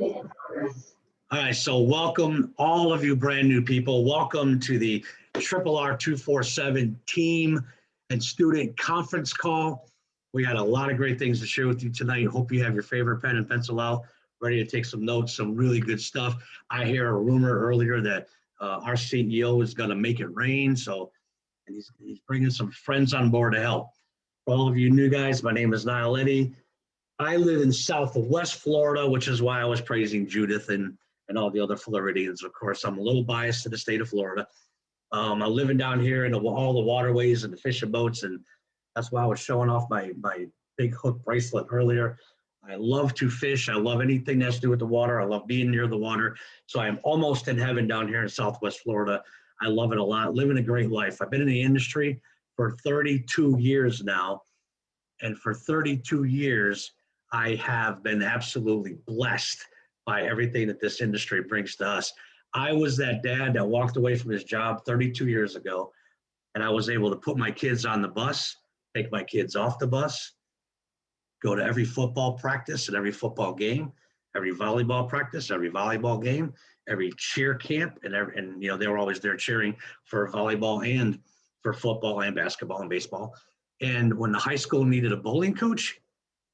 All right, so welcome all of you brand new people. Welcome to the RRR247 team and student conference call. We got a lot of great things to share with you tonight. Hope you have your favorite pen and pencil out, ready to take some notes, some really good stuff. I hear a rumor earlier that our CEO is going to make it rain, and he's bringing some friends on board to help. For all of you new guys, my name is Niall Eddy. I live in Southwest Florida, which is why I was praising Judith and all the other Floridians. Of course, I'm a little biased to the state of Florida. I'm living down here in all the waterways and the fishing boats, and that's why I was showing off my big hook bracelet earlier. I love to fish. I love anything that's to do with the water. I love being near the water. So I'm almost in heaven down here in Southwest Florida. I love it a lot, living a great life. I've been in the industry for 32 years now, and for 32 years, I have been absolutely blessed by everything that this industry brings to us. I was that dad that walked away from his job 32 years ago, and I was able to put my kids on the bus, take my kids off the bus, go to every football practice and every football game, every volleyball practice, every volleyball game, every cheer camp, and you know, they were always there cheering for volleyball and for football and basketball and baseball. And when the high school needed a bowling coach,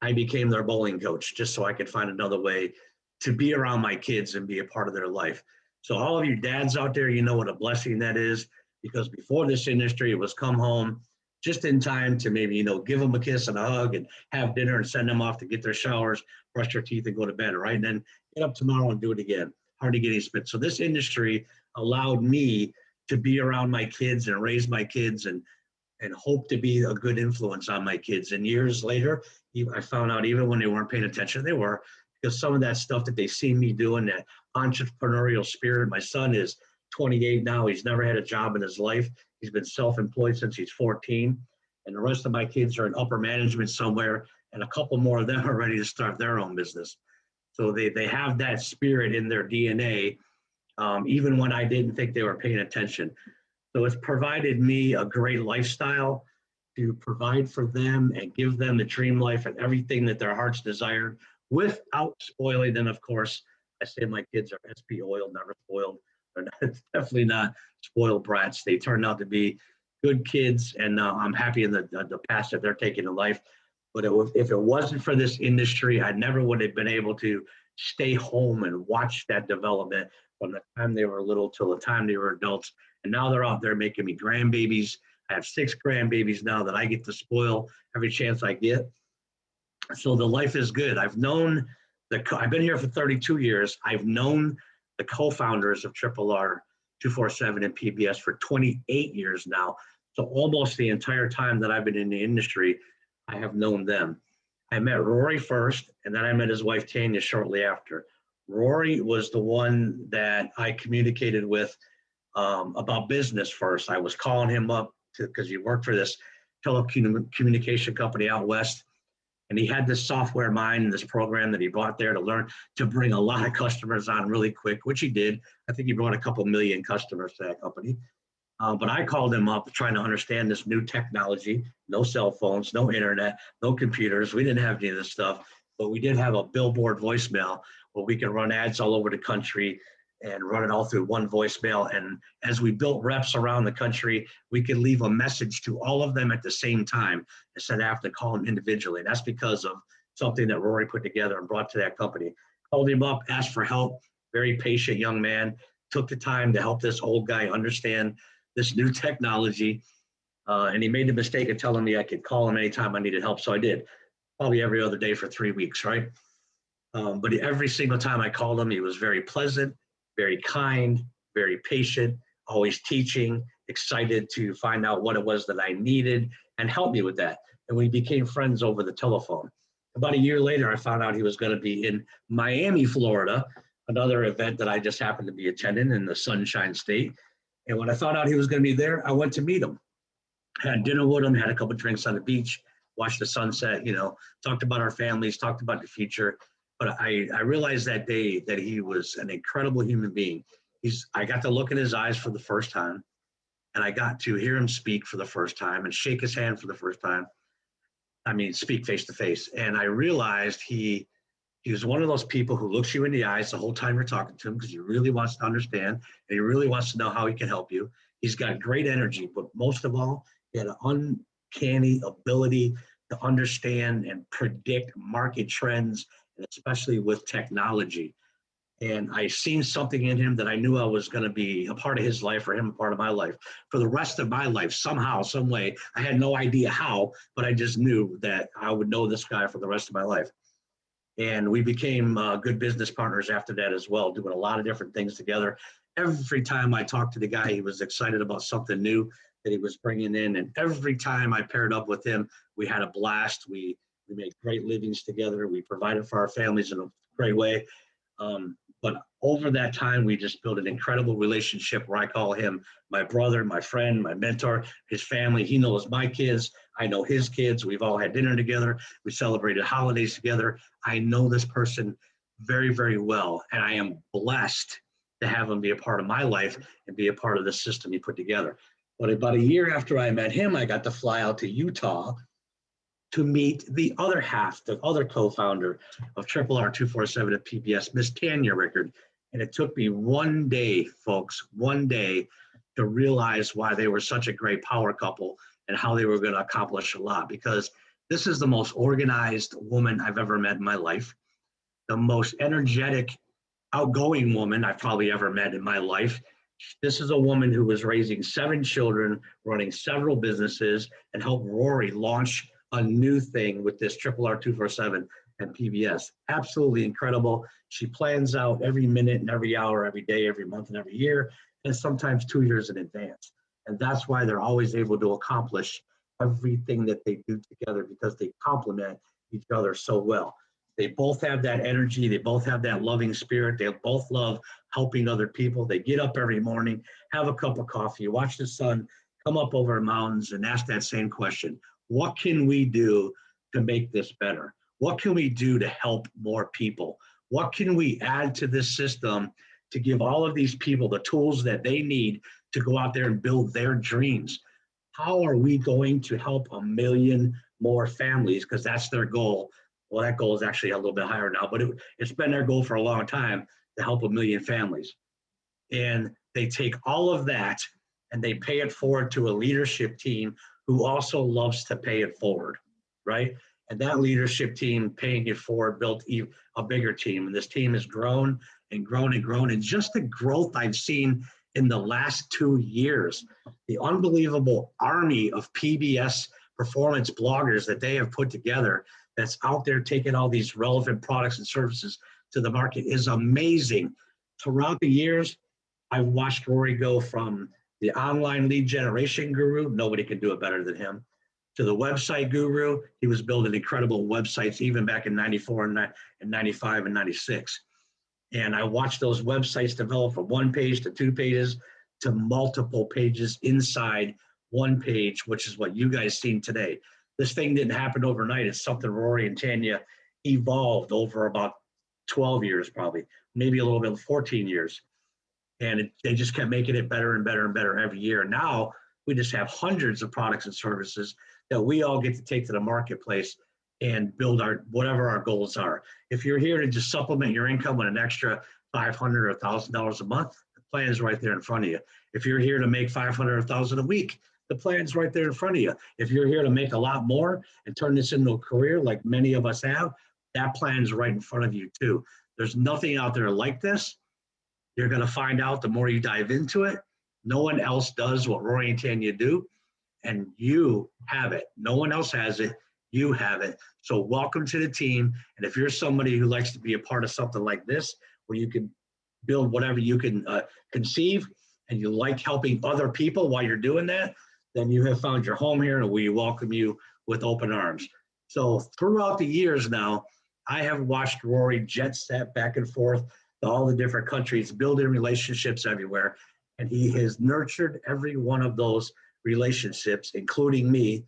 I became their bowling coach just so I could find another way to be around my kids and be a part of their life. So all of you dads out there, you know what a blessing that is, because before this industry, it was come home just in time to maybe, you know, give them a kiss and a hug and have dinner and send them off to get their showers, brush their teeth and go to bed, right? And then get up tomorrow and do it again. Hard to get any spit. So this industry allowed me to be around my kids and raise my kids and hope to be a good influence on my kids. And years later, I found out even when they weren't paying attention, they were, because some of that stuff that they see me doing, that entrepreneurial spirit. My son is 28 now. He's never had a job in his life. He's been self-employed since he's 14. And the rest of my kids are in upper management somewhere, and a couple more of them are ready to start their own business. So they have that spirit in their DNA, even when I didn't think they were paying attention. So it's provided me a great lifestyle to provide for them and give them the dream life and everything that their hearts desired without spoiling them, of course. I say my kids are SP oiled, never spoiled. They're definitely not spoiled brats. They turned out to be good kids, and I'm happy in the path that they're taking in life. But if it wasn't for this industry, I never would have been able to stay home and watch that development from the time they were little till the time they were adults. And now they're out there making me grandbabies. I have 6 grandbabies now that I get to spoil every chance I get. So the life is good. I've been here for 32 years. I've known the co-founders of RRR247 and PBS for 28 years now. So almost the entire time that I've been in the industry, I have known them. I met Rory first, and then I met his wife Tanya shortly after. Rory was the one that I communicated with about business first. I was calling him up because he worked for this telecommunication company out west, and he had this software mind and this program that he brought there to learn to bring a lot of customers on really quick, which he did. I think he brought a couple million customers to that company. But I called him up trying to understand this new technology, no cell phones, no internet, no computers. We didn't have any of this stuff, but we did have a billboard voicemail where we could run ads all over the country and run it all through one voicemail. And as we built reps around the country, we could leave a message to all of them at the same time instead of having to call them individually. And that's because of something that Rory put together and brought to that company. Called him up, asked for help, very patient young man, took the time to help this old guy understand this new technology. And he made the mistake of telling me I could call him anytime I needed help. So I did, probably every other day for 3 weeks, right? But every single time I called him, he was very pleasant, very kind, very patient, always teaching, excited to find out what it was that I needed and help me with that. And we became friends over the telephone. About a year later, I found out he was going to be in Miami, Florida, another event that I just happened to be attending in the Sunshine State. And when I found out he was going to be there, I went to meet him. Had dinner with him, had a couple drinks on the beach, watched the sunset, you know, talked about our families, talked about the future. But I realized that day that he was an incredible human being. I got to look in his eyes for the first time, and I got to hear him speak for the first time and shake his hand for the first time. I mean, speak face to face. And I realized he He was one of those people who looks you in the eyes the whole time you're talking to him because he really wants to understand and he really wants to know how he can help you. He's got great energy, but most of all, he had an uncanny ability to understand and predict market trends, and especially with technology. And I seen something in him that I knew I was going to be a part of his life, or him a part of my life for the rest of my life, somehow, some way. I had no idea how, but I just knew that I would know this guy for the rest of my life. And we became good business partners after that as well, doing a lot of different things together. Every time I talked to the guy, he was excited about something new that he was bringing in. And every time I paired up with him, we had a blast. We made great livings together. We provided for our families in a great way. But over that time, we just built an incredible relationship where I call him my brother, my friend, my mentor, his family. He knows my kids. I know his kids. We've all had dinner together. We celebrated holidays together. I know this person very, very well. And I am blessed to have him be a part of my life and be a part of the system he put together. But about a year after I met him, I got to fly out to Utah to meet the other half, the other co-founder of RRR247 at PBS, Miss Tanya Rickard. And it took me one day, folks, one day to realize why they were such a great power couple and how they were going to accomplish a lot. Because this is the most organized woman I've ever met in my life, the most energetic, outgoing woman I've probably ever met in my life. This is a woman who was raising 7 children, running several businesses, and helped Rory launch a new thing with this RRR247 and PBS. Absolutely incredible. She plans out every minute and every hour, every day, every month, and every year, and sometimes 2 years in advance. And that's why they're always able to accomplish everything that they do together, because they complement each other so well. They both have that energy. They both have that loving spirit. They both love helping other people. They get up every morning, have a cup of coffee, watch the sun come up over the mountains, and ask that same question. What can we do to make this better? What can we do to help more people? What can we add to this system to give all of these people the tools that they need to go out there and build their dreams? How are we going to help 1 million more families? Because that's their goal. Well, that goal is actually a little bit higher now, but it's been their goal for a long time to help 1 million families. And they take all of that and they pay it forward to a leadership team who also loves to pay it forward, right? And that leadership team paying it forward built a bigger team. And this team has grown and grown and grown. And just the growth I've seen in the last 2 years, the unbelievable army of PBS performance bloggers that they have put together that's out there taking all these relevant products and services to the market is amazing. Throughout the years, I've watched Rory go from the online lead generation guru, nobody can do it better than him, to the website guru. He was building incredible websites even back in 94 and 95 and 96. And I watched those websites develop from 1 page to 2 pages to multiple pages inside 1 page, which is what you guys seen today. This thing didn't happen overnight. It's something Rory and Tanya evolved over about 12 years, probably, maybe a little bit, 14 years. And they just kept making it better and better and better every year. And now we just have hundreds of products and services that we all get to take to the marketplace and build our whatever our goals are. If you're here to just supplement your income with an extra $500 or $1,000 a month, the plan is right there in front of you. If you're here to make $500 or $1,000 a week, the plan's right there in front of you. If you're here to make a lot more and turn this into a career like many of us have, that plan's right in front of you too. There's nothing out there like this. You're going to find out the more you dive into it. No one else does what Rory and Tanya do, and you have it. No one else has it. You have it. So welcome to the team. And if you're somebody who likes to be a part of something like this, where you can build whatever you can conceive, and you like helping other people while you're doing that, then you have found your home here, and we welcome you with open arms. So throughout the years now, I have watched Rory jet set back and forth to all the different countries, building relationships everywhere. And he has nurtured every one of those relationships, including me,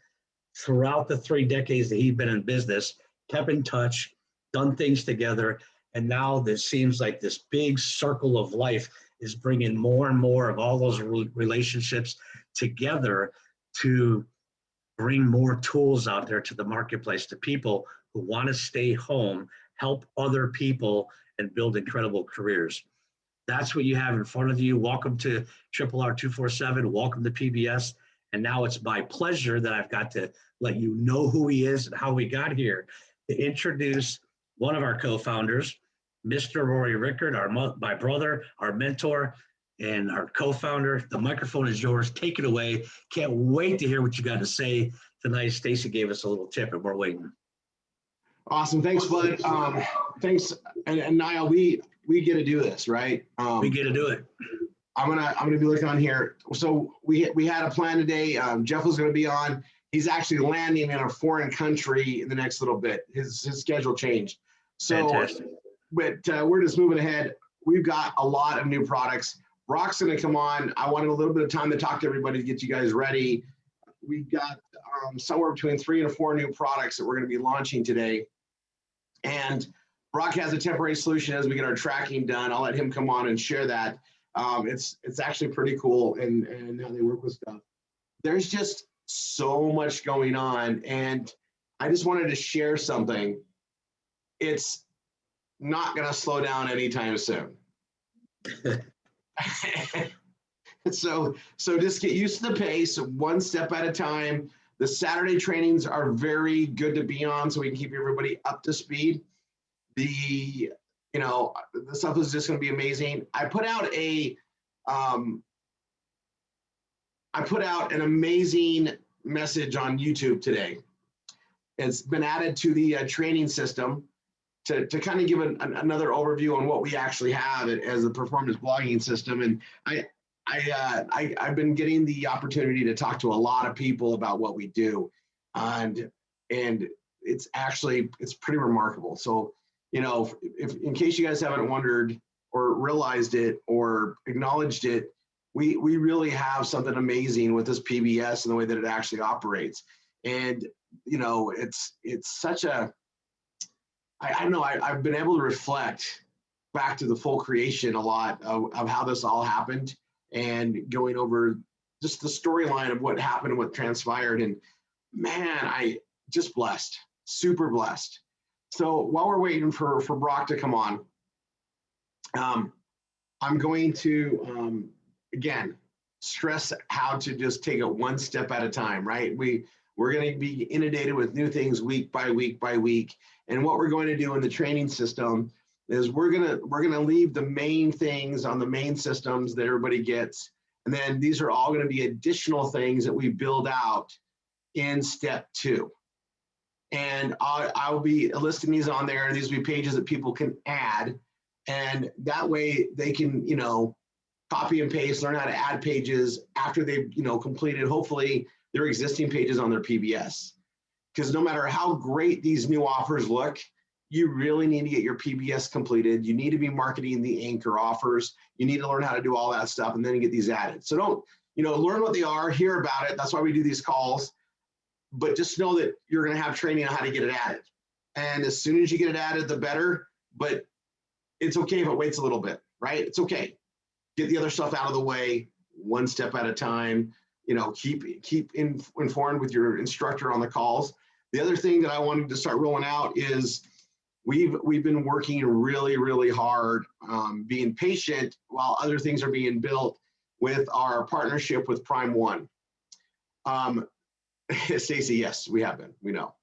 throughout the 3 decades that he's been in business, kept in touch, done things together. And now this seems like this big circle of life is bringing more and more of all those relationships together to bring more tools out there to the marketplace to people who want to stay home help other people, and build incredible careers. That's what you have in front of you. Welcome to RRR247. Welcome to PBS. And now it's my pleasure that I've got to let you know who he is and how we got here, to introduce one of our co-founders, Mr. Rory Rickard, my brother, our mentor, and our co-founder. The microphone is yours. Take it away. Can't wait to hear what you got to say tonight. Stacy gave us a little tip, and we're waiting. Awesome. Thanks, Bud. Thanks. And Niall, we get to do this, right? We get to do it. I'm gonna be looking on here. So we had a plan today. Jeff was gonna be on. He's actually landing in a foreign country in the next little bit. His schedule changed. So, fantastic. But we're just moving ahead. We've got a lot of new products. Brock's gonna come on. I wanted a little bit of time to talk to everybody to get you guys ready. We've got somewhere between 3 and 4 new products that we're gonna be launching today. And Brock has a temporary solution as we get our tracking done. I'll let him come on and share that. It's actually pretty cool, and how they work with stuff. There's just so much going on, and I just wanted to share something. It's not going to slow down anytime soon. So just get used to the pace, one step at a time. The Saturday trainings are very good to be on, so we can keep everybody up to speed. The stuff is just going to be amazing. I put out an amazing message on YouTube today. It's been added to the training system to kind of give another overview on what we actually have as a performance blogging system. And I've been getting the opportunity to talk to a lot of people about what we do, and it's pretty remarkable. So, if in case you guys haven't wondered or realized it or acknowledged it, we really have something amazing with this PBS and the way that it actually operates. And it's such a, I don't know, I've been able to reflect back to the full creation a lot of how this all happened, and going over just the storyline of what happened and what transpired. And man, I just blessed, super blessed. So while we're waiting for Brock to come on, I'm going to, again, stress how to just take it one step at a time, right? We're going to be inundated with new things week by week by week. And what we're going to do in the training system is we're gonna leave the main things on the main systems that everybody gets. And then these are all going to be additional things that we build out in step 2. And I'll be listing these on there. These will be pages that people can add. And that way they can, copy and paste, learn how to add pages after they've, completed, hopefully, their existing pages on their PBS. Because no matter how great these new offers look, you really need to get your PBS completed. You need to be marketing the anchor offers. You need to learn how to do all that stuff and then get these added. So don't, learn what they are, hear about it. That's why we do these calls. But just know that you're going to have training on how to get it added. And as soon as you get it added, the better. But it's okay if it waits a little bit, right? It's okay. Get the other stuff out of the way, one step at a time. Keep informed with your instructor on the calls. The other thing that I wanted to start rolling out is we've been working really, really hard, being patient while other things are being built with our partnership with Prime One. Stacy, yes, we have been. We know.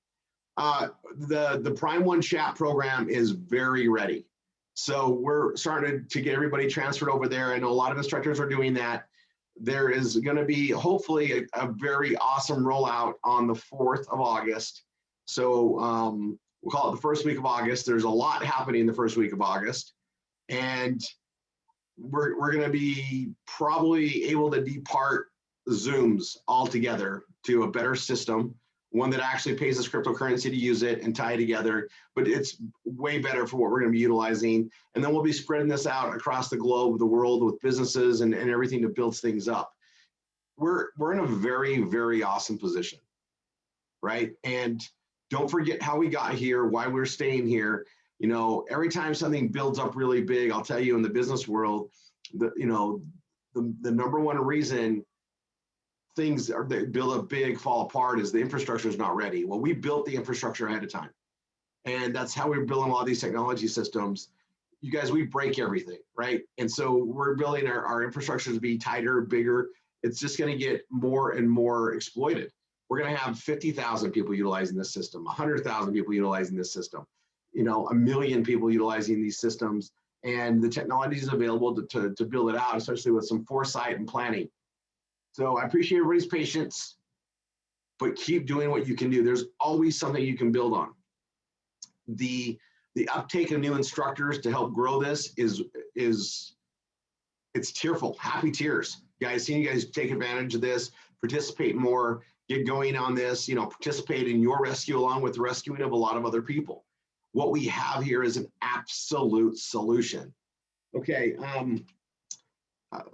The Prime One chat program is very ready. So we're starting to get everybody transferred over there. I know a lot of instructors are doing that. There is going to be hopefully a very awesome rollout on the 4th of August. So we'll call it the first week of August. There's a lot happening the first week of August. And we're going to be probably able to depart Zooms altogether to a better system, one that actually pays us cryptocurrency to use it and tie it together, but it's way better for what we're going to be utilizing. And then we'll be spreading this out across the globe, the world, with businesses and everything that builds things up. We're in a very, very awesome position, right? And don't forget how we got here, why we're staying here. Every time something builds up really big, I'll tell you, in the business world, the number one reason things that build up big fall apart is the infrastructure is not ready. Well, we built the infrastructure ahead of time. And that's how we're building a lot of these technology systems. You guys, we break everything, right? And so we're building our infrastructure to be tighter, bigger. It's just going to get more and more exploited. We're going to have 50,000 people utilizing this system, 100,000 people utilizing this system, you know, 1 million people utilizing these systems. And the technology is available to build it out, especially with some foresight and planning. So I appreciate everybody's patience, but keep doing what you can do. There's always something you can build on. The uptake of new instructors to help grow this is it's tearful, happy tears. Guys, seeing you guys take advantage of this, participate more, get going on this, you know, participate in your rescue along with the rescuing of a lot of other people. What we have here is an absolute solution. Okay,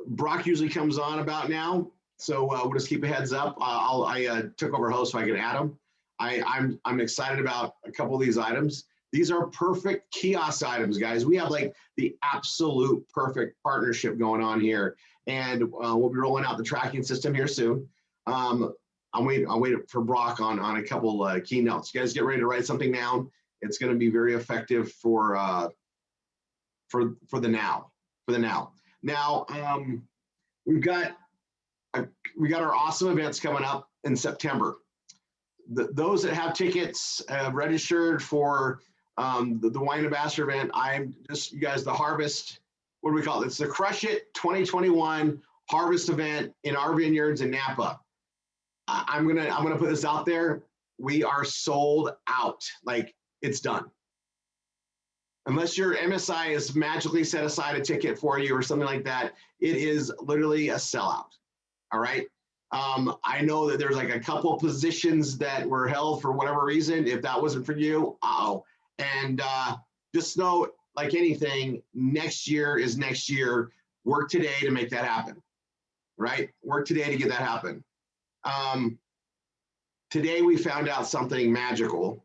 Brock usually comes on about now, so we'll just keep a heads up. I took over host so I can add them. I'm excited about a couple of these items. These are perfect kiosk items, guys. We have like the absolute perfect partnership going on here, and we'll be rolling out the tracking system here soon. I'll wait for Brock on a couple keynotes. You guys get ready to write something down. It's going to be very effective for the now. Now we've got our awesome events coming up in September. Those that have tickets registered for the Wine Ambassador event, you guys, the Harvest, what do we call it? It's the Crush It 2021 Harvest event in our vineyards in Napa. I'm gonna put this out there. We are sold out. Like, it's done. Unless your MSI has magically set aside a ticket for you or something like that, it is literally a sellout. All right. I know that there's like a couple positions that were held for whatever reason. If that wasn't for you, and just know, like anything, next year is next year. Work today to make that happen. Right? Work today to get that happen. Today we found out something magical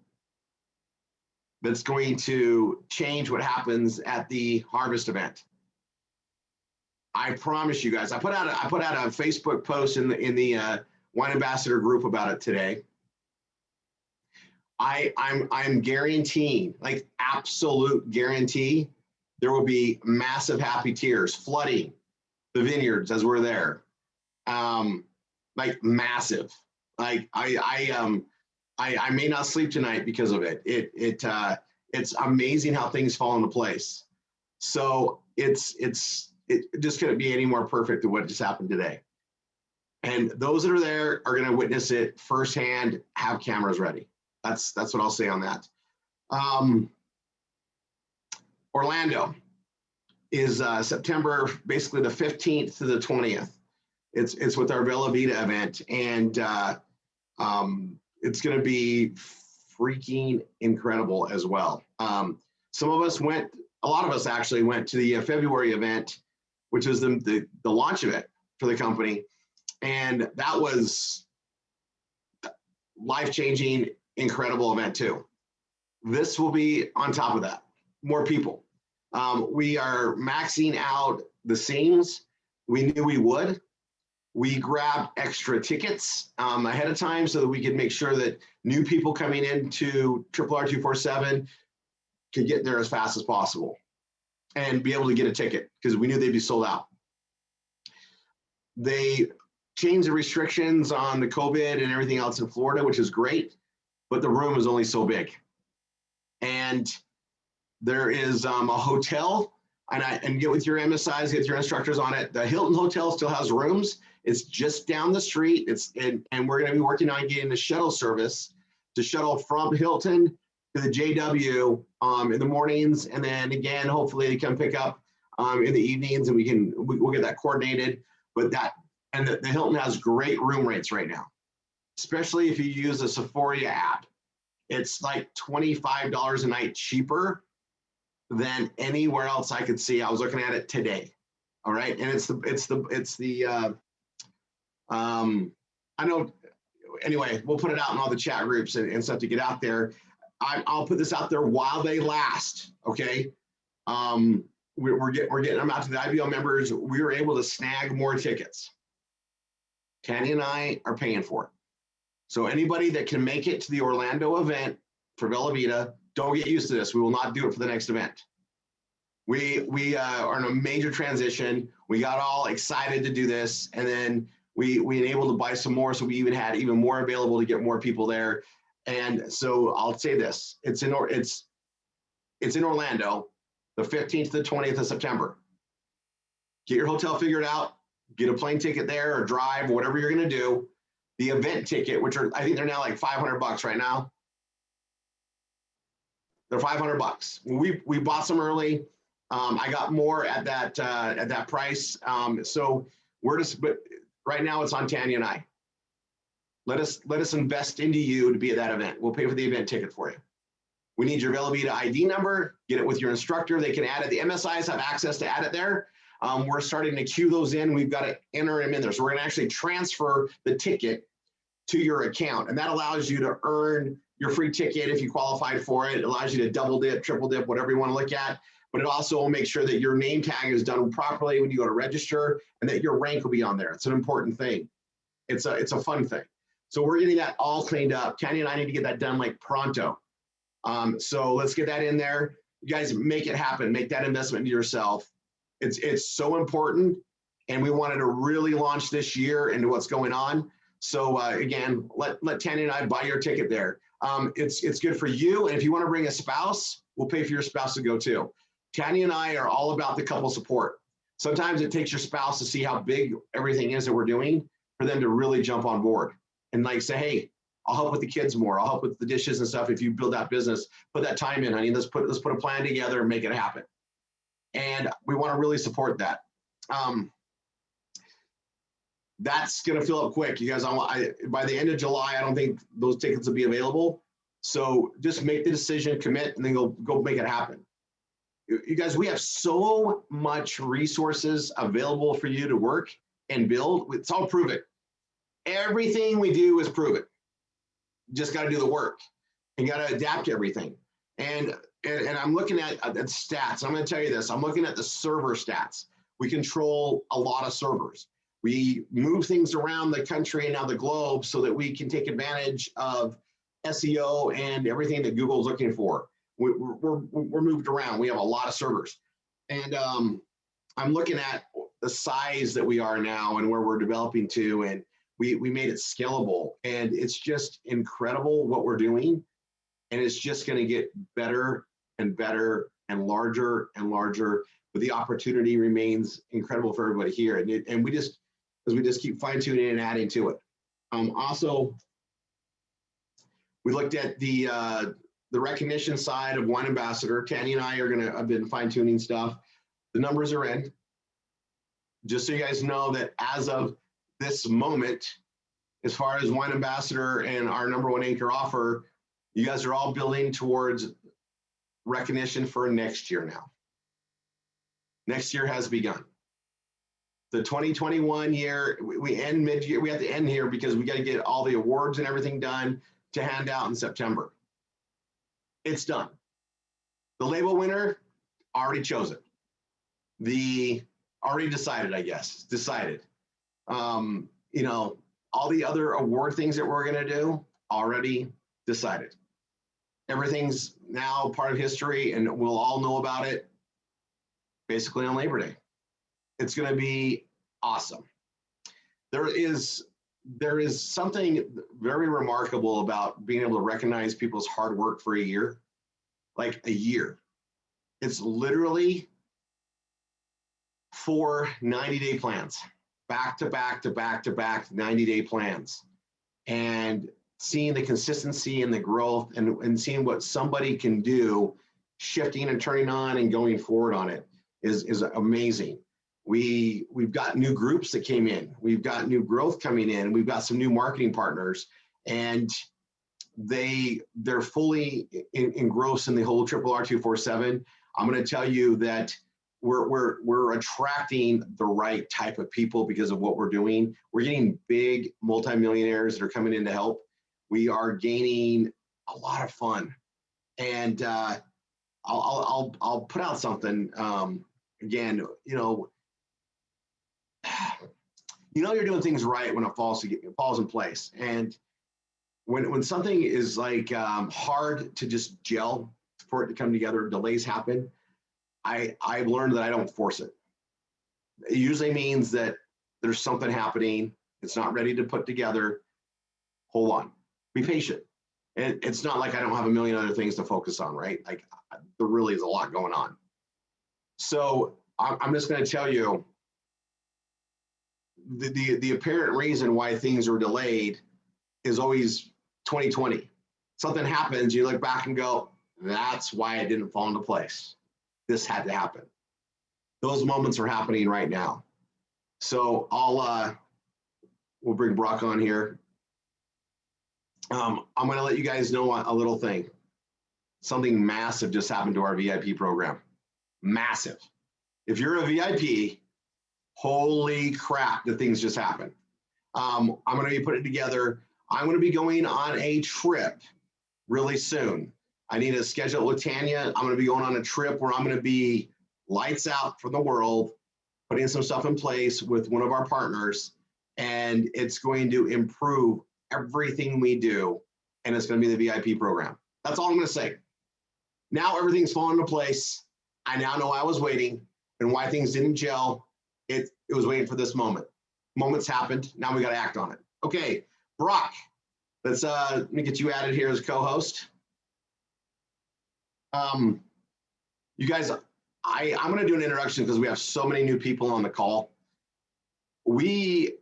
that's going to change what happens at the Harvest event. I promise you guys. I put out a Facebook post in the Wine Ambassador group about it today. I'm guaranteeing, like absolute guarantee, there will be massive happy tears flooding the vineyards as we're there. Like massive. Like I may not sleep tonight because of it. It's amazing how things fall into place. So it just couldn't be any more perfect than what just happened today. And those that are there are going to witness it firsthand. Have cameras ready. That's what I'll say on that. Orlando is September, basically the 15th to the 20th. It's with our Bella Vita event, and it's going to be freaking incredible as well. Some of us went, a lot of us actually went to the February event, which was the launch event for the company, and that was life-changing, incredible event too. This will be on top of that, more people. We are maxing out the scenes. We knew we would. We grabbed extra tickets ahead of time so that we could make sure that new people coming into RRR247 could get there as fast as possible and be able to get a ticket because we knew they'd be sold out. They changed the restrictions on the COVID and everything else in Florida, which is great, but the room is only so big. And there is a hotel, and get with your MSIs, get your instructors on it. The Hilton Hotel still has rooms. It's just down the street. And we're going to be working on getting the shuttle service to shuttle from Hilton to the JW in the mornings, and then again, hopefully they come pick up in the evenings, and we'll get that coordinated. But the Hilton has great room rates right now, especially if you use the Sephora app. It's like $25 a night cheaper than anywhere else I could see. I was looking at it today. All right, and I know. Anyway, we'll put it out in all the chat groups and stuff to get out there. I'll put this out there while they last. Okay, we're getting them out to the IBO members. We were able to snag more tickets. Kenny and I are paying for it. So anybody that can make it to the Orlando event for Bella Vita, don't get used to this. We will not do it for the next event. We are in a major transition. We got all excited to do this, and then we enabled to buy some more, so we even had even more available to get more people there. And so I'll say this: it's in Orlando, the 15th to the 20th of September. Get your hotel figured out. Get a plane ticket there, or drive, or whatever you're going to do. The event ticket, which are, I think they're now like $500 right now. They're $500. We bought some early. I got more at that price. So we're just, but right now it's on Tanya and I. Let us invest into you to be at that event. We'll pay for the event ticket for you. We need your Velabita ID number. Get it with your instructor. They can add it. The MSIs have access to add it there. We're starting to queue those in. We've got to enter them in there. So we're going to actually transfer the ticket to your account, and that allows you to earn your free ticket if you qualified for it. It allows you to double dip, triple dip, whatever you want to look at. But it also will make sure that your name tag is done properly when you go to register, and that your rank will be on there. It's an important thing. It's a fun thing. So we're getting that all cleaned up. Tanya and I need to get that done like pronto. So let's get that in there. You guys make it happen. Make that investment into yourself. It's so important, and we wanted to really launch this year into what's going on. So again, let Tanya and I buy your ticket there. It's good for you, and if you want to bring a spouse, we'll pay for your spouse to go too. Tanya and I are all about the couple support. Sometimes it takes your spouse to see how big everything is that we're doing for them to really jump on board and like say, hey, I'll help with the kids more. I'll help with the dishes and stuff. If you build that business, put that time in, honey. Let's put a plan together and make it happen. And we want to really support that. That's going to fill up quick. You guys, by the end of July, I don't think those tickets will be available. So just make the decision, commit, and then go make it happen. You guys, we have so much resources available for you to work and build. It's all proven. Everything we do is proven. Just got to do the work and got to adapt to everything. And I'm looking at stats. I'm going to tell you this. I'm looking at the server stats. We control a lot of servers. We move things around the country and now the globe so that we can take advantage of SEO and everything that Google's looking for. We're moved around. We have a lot of servers. And I'm looking at the size that we are now and where we're developing to, and we made it scalable. And it's just incredible what we're doing. And it's just going to get better and better and larger and larger. But the opportunity remains incredible for everybody here. And we just keep fine tuning and adding to it. Also, we looked at the recognition side of Wine Ambassador. Tanya and I have been fine tuning stuff. The numbers are in. Just so you guys know that as of this moment, as far as Wine Ambassador and our #1 anchor offer, you guys are all building towards recognition for next year now. Next year has begun. The 2021 year, we end mid-year. We have to end here because we got to get all the awards and everything done to hand out in September. It's done. The label winner, already chosen. Already decided, I guess, decided. All the other award things that we're going to do, already decided. Everything's now part of history, and we'll all know about it basically on Labor Day. It's going to be awesome. There is something very remarkable about being able to recognize people's hard work for a year, like a year. It's literally 4 90-day plans, back to back to back to back 90-day plans, and seeing the consistency and the growth and seeing what somebody can do, shifting and turning on and going forward on it is amazing. We've got new groups that came in. We've got new growth coming in. We've got some new marketing partners, and they're fully engrossed in the whole RRR247. I'm going to tell you that we're attracting the right type of people because of what we're doing. We're getting big multimillionaires that are coming in to help. We are gaining a lot of fun, and I'll put out something. Again, you're doing things right when it falls in place. And when something is like hard to just gel, for it to come together, delays happen. I've learned that I don't force it. It usually means that there's something happening. It's not ready to put together. Hold on, be patient. And it's not like I don't have a million other things to focus on, right? Like there really is a lot going on. So I'm just going to tell you the apparent reason why things are delayed is always 2020. Something happens, you look back and go, that's why it didn't fall into place. This had to happen. Those moments are happening right now. So we'll bring Brock on here. I'm going to let you guys know a little thing. Something massive just happened to our VIP program. Massive. If you're a VIP, holy crap, the things just happened. I'm going to be putting it together. I'm going to be going on a trip really soon. I need to schedule it with Tanya. I'm going to be going on a trip where I'm going to be lights out for the world, putting some stuff in place with one of our partners, and it's going to improve everything we do, and it's going to be the VIP program. That's all I'm going to say. Now everything's fallen into place. I now know I was waiting and why things didn't gel. It was waiting for this moment. Moments happened. Now we got to act on it. Okay, Brock, let me get you added here as co-host. You guys, I'm going to do an introduction because we have so many new people on the call. We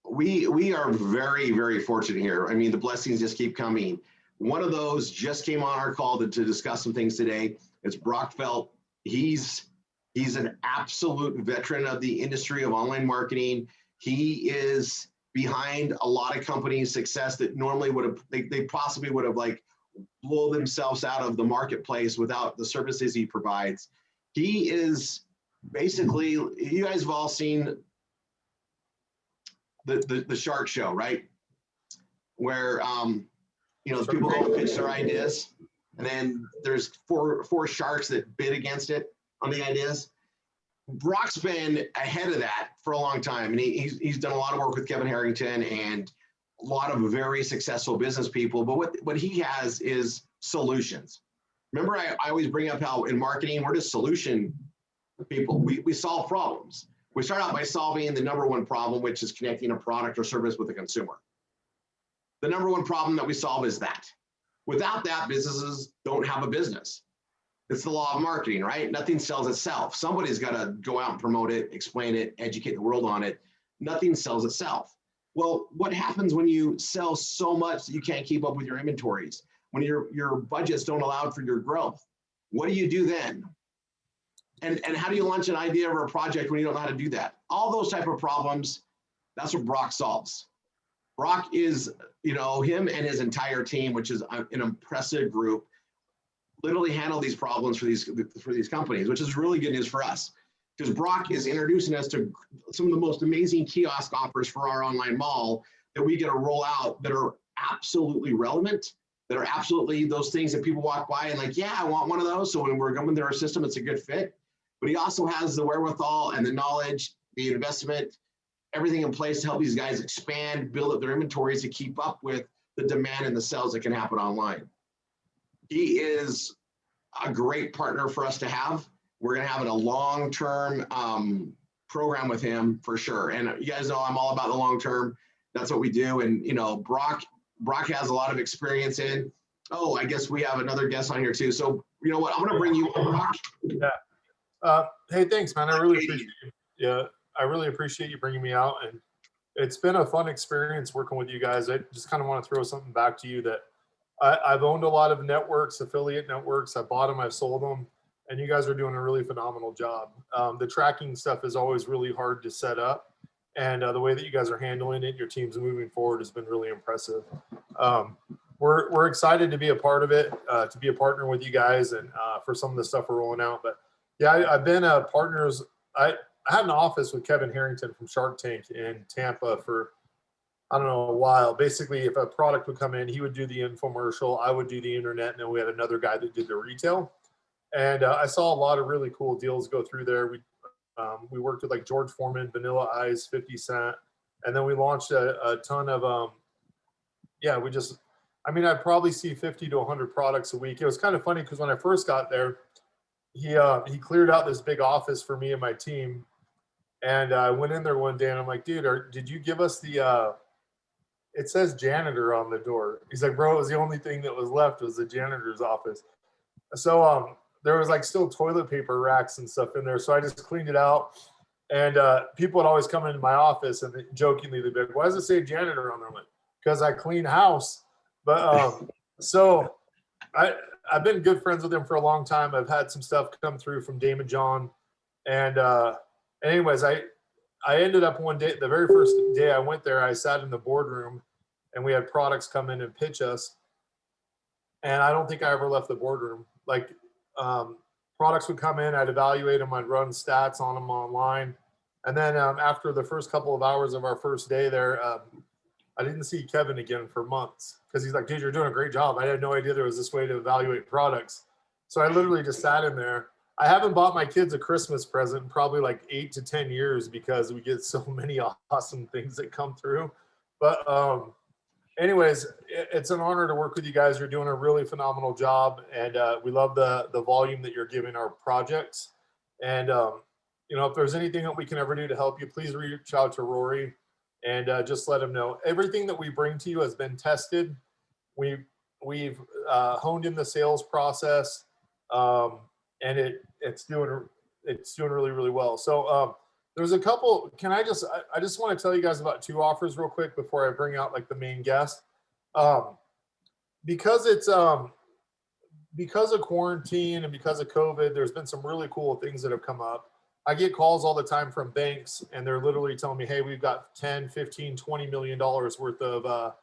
are very, very fortunate here. I mean, the blessings just keep coming. One of those just came on our call to discuss some things today. It's Brock Felt. He's an absolute veteran of the industry of online marketing. He is behind a lot of companies' success that normally would have, they possibly would have like blow themselves out of the marketplace without the services he provides. He is basically, you guys have all seen the Shark Show, right? Where people go and pitch their ideas, and then there's four sharks that bid against it on the ideas. Brock's been ahead of that for a long time, and he's done a lot of work with Kevin Harrington and a lot of very successful business people. But what he has is solutions. Remember, I always bring up how in marketing we're just solution people. We solve problems. We start out by solving the number one problem, which is connecting a product or service with a consumer. The number one problem that we solve is that. Without that, businesses don't have a business. It's the law of marketing, right? Nothing sells itself. Somebody's got to go out and promote it, explain it, educate the world on it. Nothing sells itself. Well, what happens when you sell so much that you can't keep up with your inventories? When your budgets don't allow for your growth? What do you do then? And how do you launch an idea or a project when you don't know how to do that? All those type of problems, that's what Brock solves. Brock is, him and his entire team, which is an impressive group, literally handle these problems for these companies, which is really good news for us. Because Brock is introducing us to some of the most amazing kiosk offers for our online mall that we get to roll out that are absolutely relevant, that are absolutely those things that people walk by and like, yeah, I want one of those. So when we're going through our system, it's a good fit. But he also has the wherewithal and the knowledge, the investment, everything in place to help these guys expand, build up their inventories to keep up with the demand and the sales that can happen online. He is a great partner for us to have. We're going to have a long-term program with him for sure. And you guys know I'm all about the long-term. That's what we do. And, Brock has a lot of experience in. Oh, I guess we have another guest on here too. So, you know what? I'm going to bring you on, Brock. Yeah. Hey, thanks, man. I really appreciate you. Yeah, I really appreciate you bringing me out. And it's been a fun experience working with you guys. I just kind of want to throw something back to you that I've owned a lot of networks, affiliate networks. I bought them, I've sold them, and you guys are doing a really phenomenal job. The tracking stuff is always really hard to set up. And the way that you guys are handling it, your team's moving forward has been really impressive. We're excited to be a part of it, to be a partner with you guys and for some of the stuff we're rolling out. But yeah, I've been partners. I had an office with Kevin Harrington from Shark Tank in Tampa for, I don't know, a while. Basically, if a product would come in, he would do the infomercial, I would do the internet, and then we had another guy that did the retail. And I saw a lot of really cool deals go through there. We worked with like George Foreman, Vanilla Ice, 50 Cent, and then we launched a ton of I mean, I'd probably see 50 to 100 products a week. It was kind of funny because when I first got there, he cleared out this big office for me and my team. And I went in there one day and I'm like, dude, did you give us the, it says janitor on the door. He's like, bro, it was the only thing that was left was the janitor's office. So there was like still toilet paper racks and stuff in there. So I just cleaned it out. And people would always come into my office and jokingly they'd be like, why does it say janitor on there? I'm like, because I clean house. But so I've been good friends with him for a long time. I've had some stuff come through from Damon John. And anyways, I ended up one day, the very first day I went there, I sat in the boardroom and we had products come in and pitch us. And I don't think I ever left the boardroom. Like products would come in, I'd evaluate them, I'd run stats on them online. And then after the first couple of hours of our first day there, I didn't see Kevin again for months because he's like, dude, you're doing a great job. I had no idea there was this way to evaluate products. So I literally just sat in there. I haven't bought my kids a Christmas present in probably like 8 to 10 years because we get so many awesome things that come through. But anyways, it's an honor to work with you guys. You're doing a really phenomenal job. And we love the volume that you're giving our projects. And, you know, if there's anything that we can ever do to help you, please reach out to Rory and just let him know. Everything that we bring to you has been tested. We've honed in the sales process. And it's doing really, really well. So there's a couple, I just want to tell you guys about 2 offers real quick before I bring out like the main guest. Because of quarantine and because of COVID, there's been some really cool things that have come up. I get calls all the time from banks and they're literally telling me, hey, we've got 10, 15, $20 million worth of a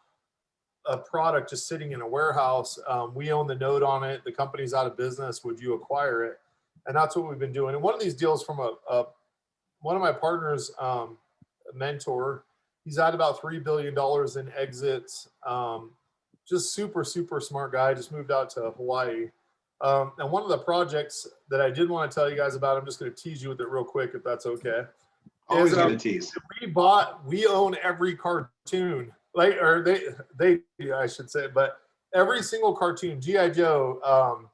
product just sitting in a warehouse. We own the note on it. The company's out of business. Would you acquire it? And that's what we've been doing. And one of these deals from one of my partners, mentor, he's at about $3 billion in exits. Just super, super smart guy. Just moved out to Hawaii. And one of the projects that I did want to tell you guys about, I'm just going to tease you with it real quick, if that's okay. Always going to tease. We own every cartoon. I should say, but every single cartoon, G.I. Joe,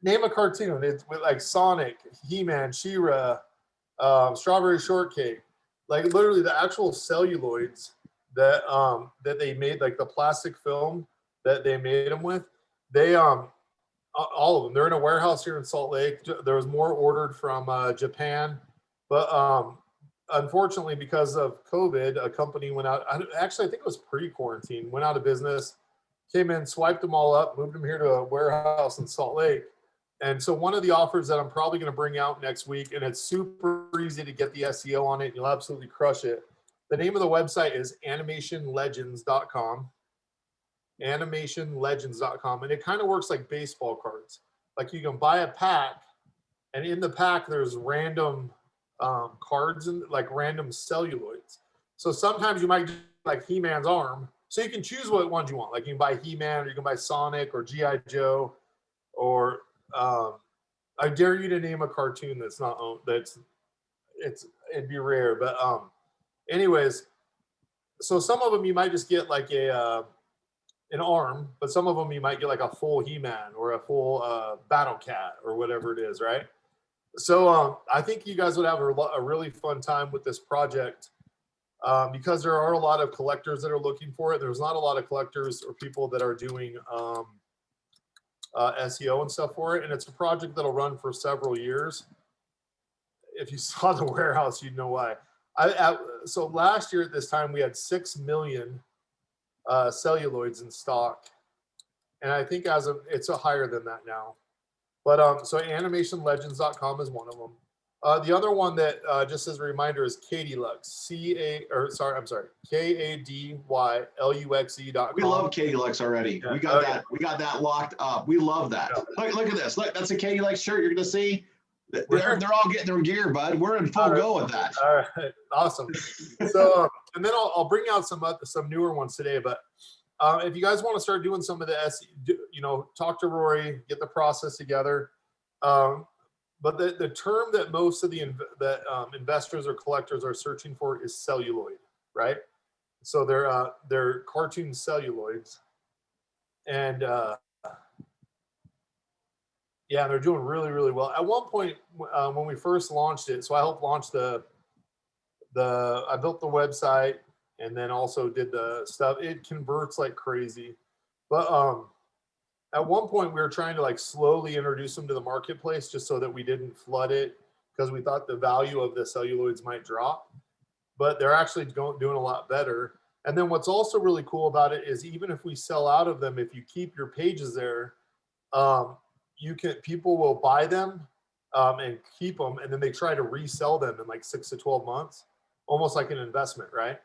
name a cartoon. It's with like Sonic, He-Man, She-Ra, Strawberry Shortcake, like literally the actual celluloids that they made, like the plastic film that they made them with. They all of them. They're in a warehouse here in Salt Lake. There was more ordered from Japan, but unfortunately, because of COVID, a company went out. Actually, I think it was pre-quarantine. Went out of business. Came in, swiped them all up, moved them here to a warehouse in Salt Lake. And so one of the offers that I'm probably going to bring out next week, and it's super easy to get the SEO on it. You'll absolutely crush it. The name of the website is animationlegends.com. Animationlegends.com. And it kind of works like baseball cards. Like you can buy a pack, and in the pack, there's random cards and like random celluloids. So sometimes you might do like He-Man's arm. So you can choose what ones you want. Like you can buy He-Man, or you can buy Sonic, or G.I. Joe, or I dare you to name a cartoon that's not owned. It'd be rare, but anyways, so some of them you might just get like an arm, but some of them you might get like a full He-Man or a full Battle Cat or whatever it is, right? So I think you guys would have a really fun time with this project because there are a lot of collectors that are looking for it. There's not a lot of collectors or people that are doing SEO and stuff for it, and it's a project that'll run for several years. If you saw the warehouse, you'd know why. So last year at this time, we had 6 million celluloids in stock, and I think it's higher than that now. But so animationlegends.com is one of them. The other one that just as a reminder is Kadylux, KADYLUXE.com. We love Kadylux already. Yeah. We got that locked up. We love that. Yeah. Look at this. Look, that's a Kadylux shirt you're gonna see. They're all getting their gear, bud. We're in full go with that. All right, awesome. So and then I'll bring out some newer ones today. But if you guys want to start doing some of the SEO, talk to Rory, get the process together. But the term that most of the investors or collectors are searching for is celluloid, right? So they're cartoon celluloids. And yeah, they're doing really, really well. At one point, when we first launched it, so I helped launch I built the website and then also did the stuff. It converts like crazy. But at one point we were trying to like slowly introduce them to the marketplace just so that we didn't flood it, because we thought the value of the celluloids might drop. But they're actually doing a lot better. And then what's also really cool about it is even if we sell out of them, if you keep your pages there, people will buy them and keep them, and then they try to resell them in like 6 to 12 months, almost like an investment, right?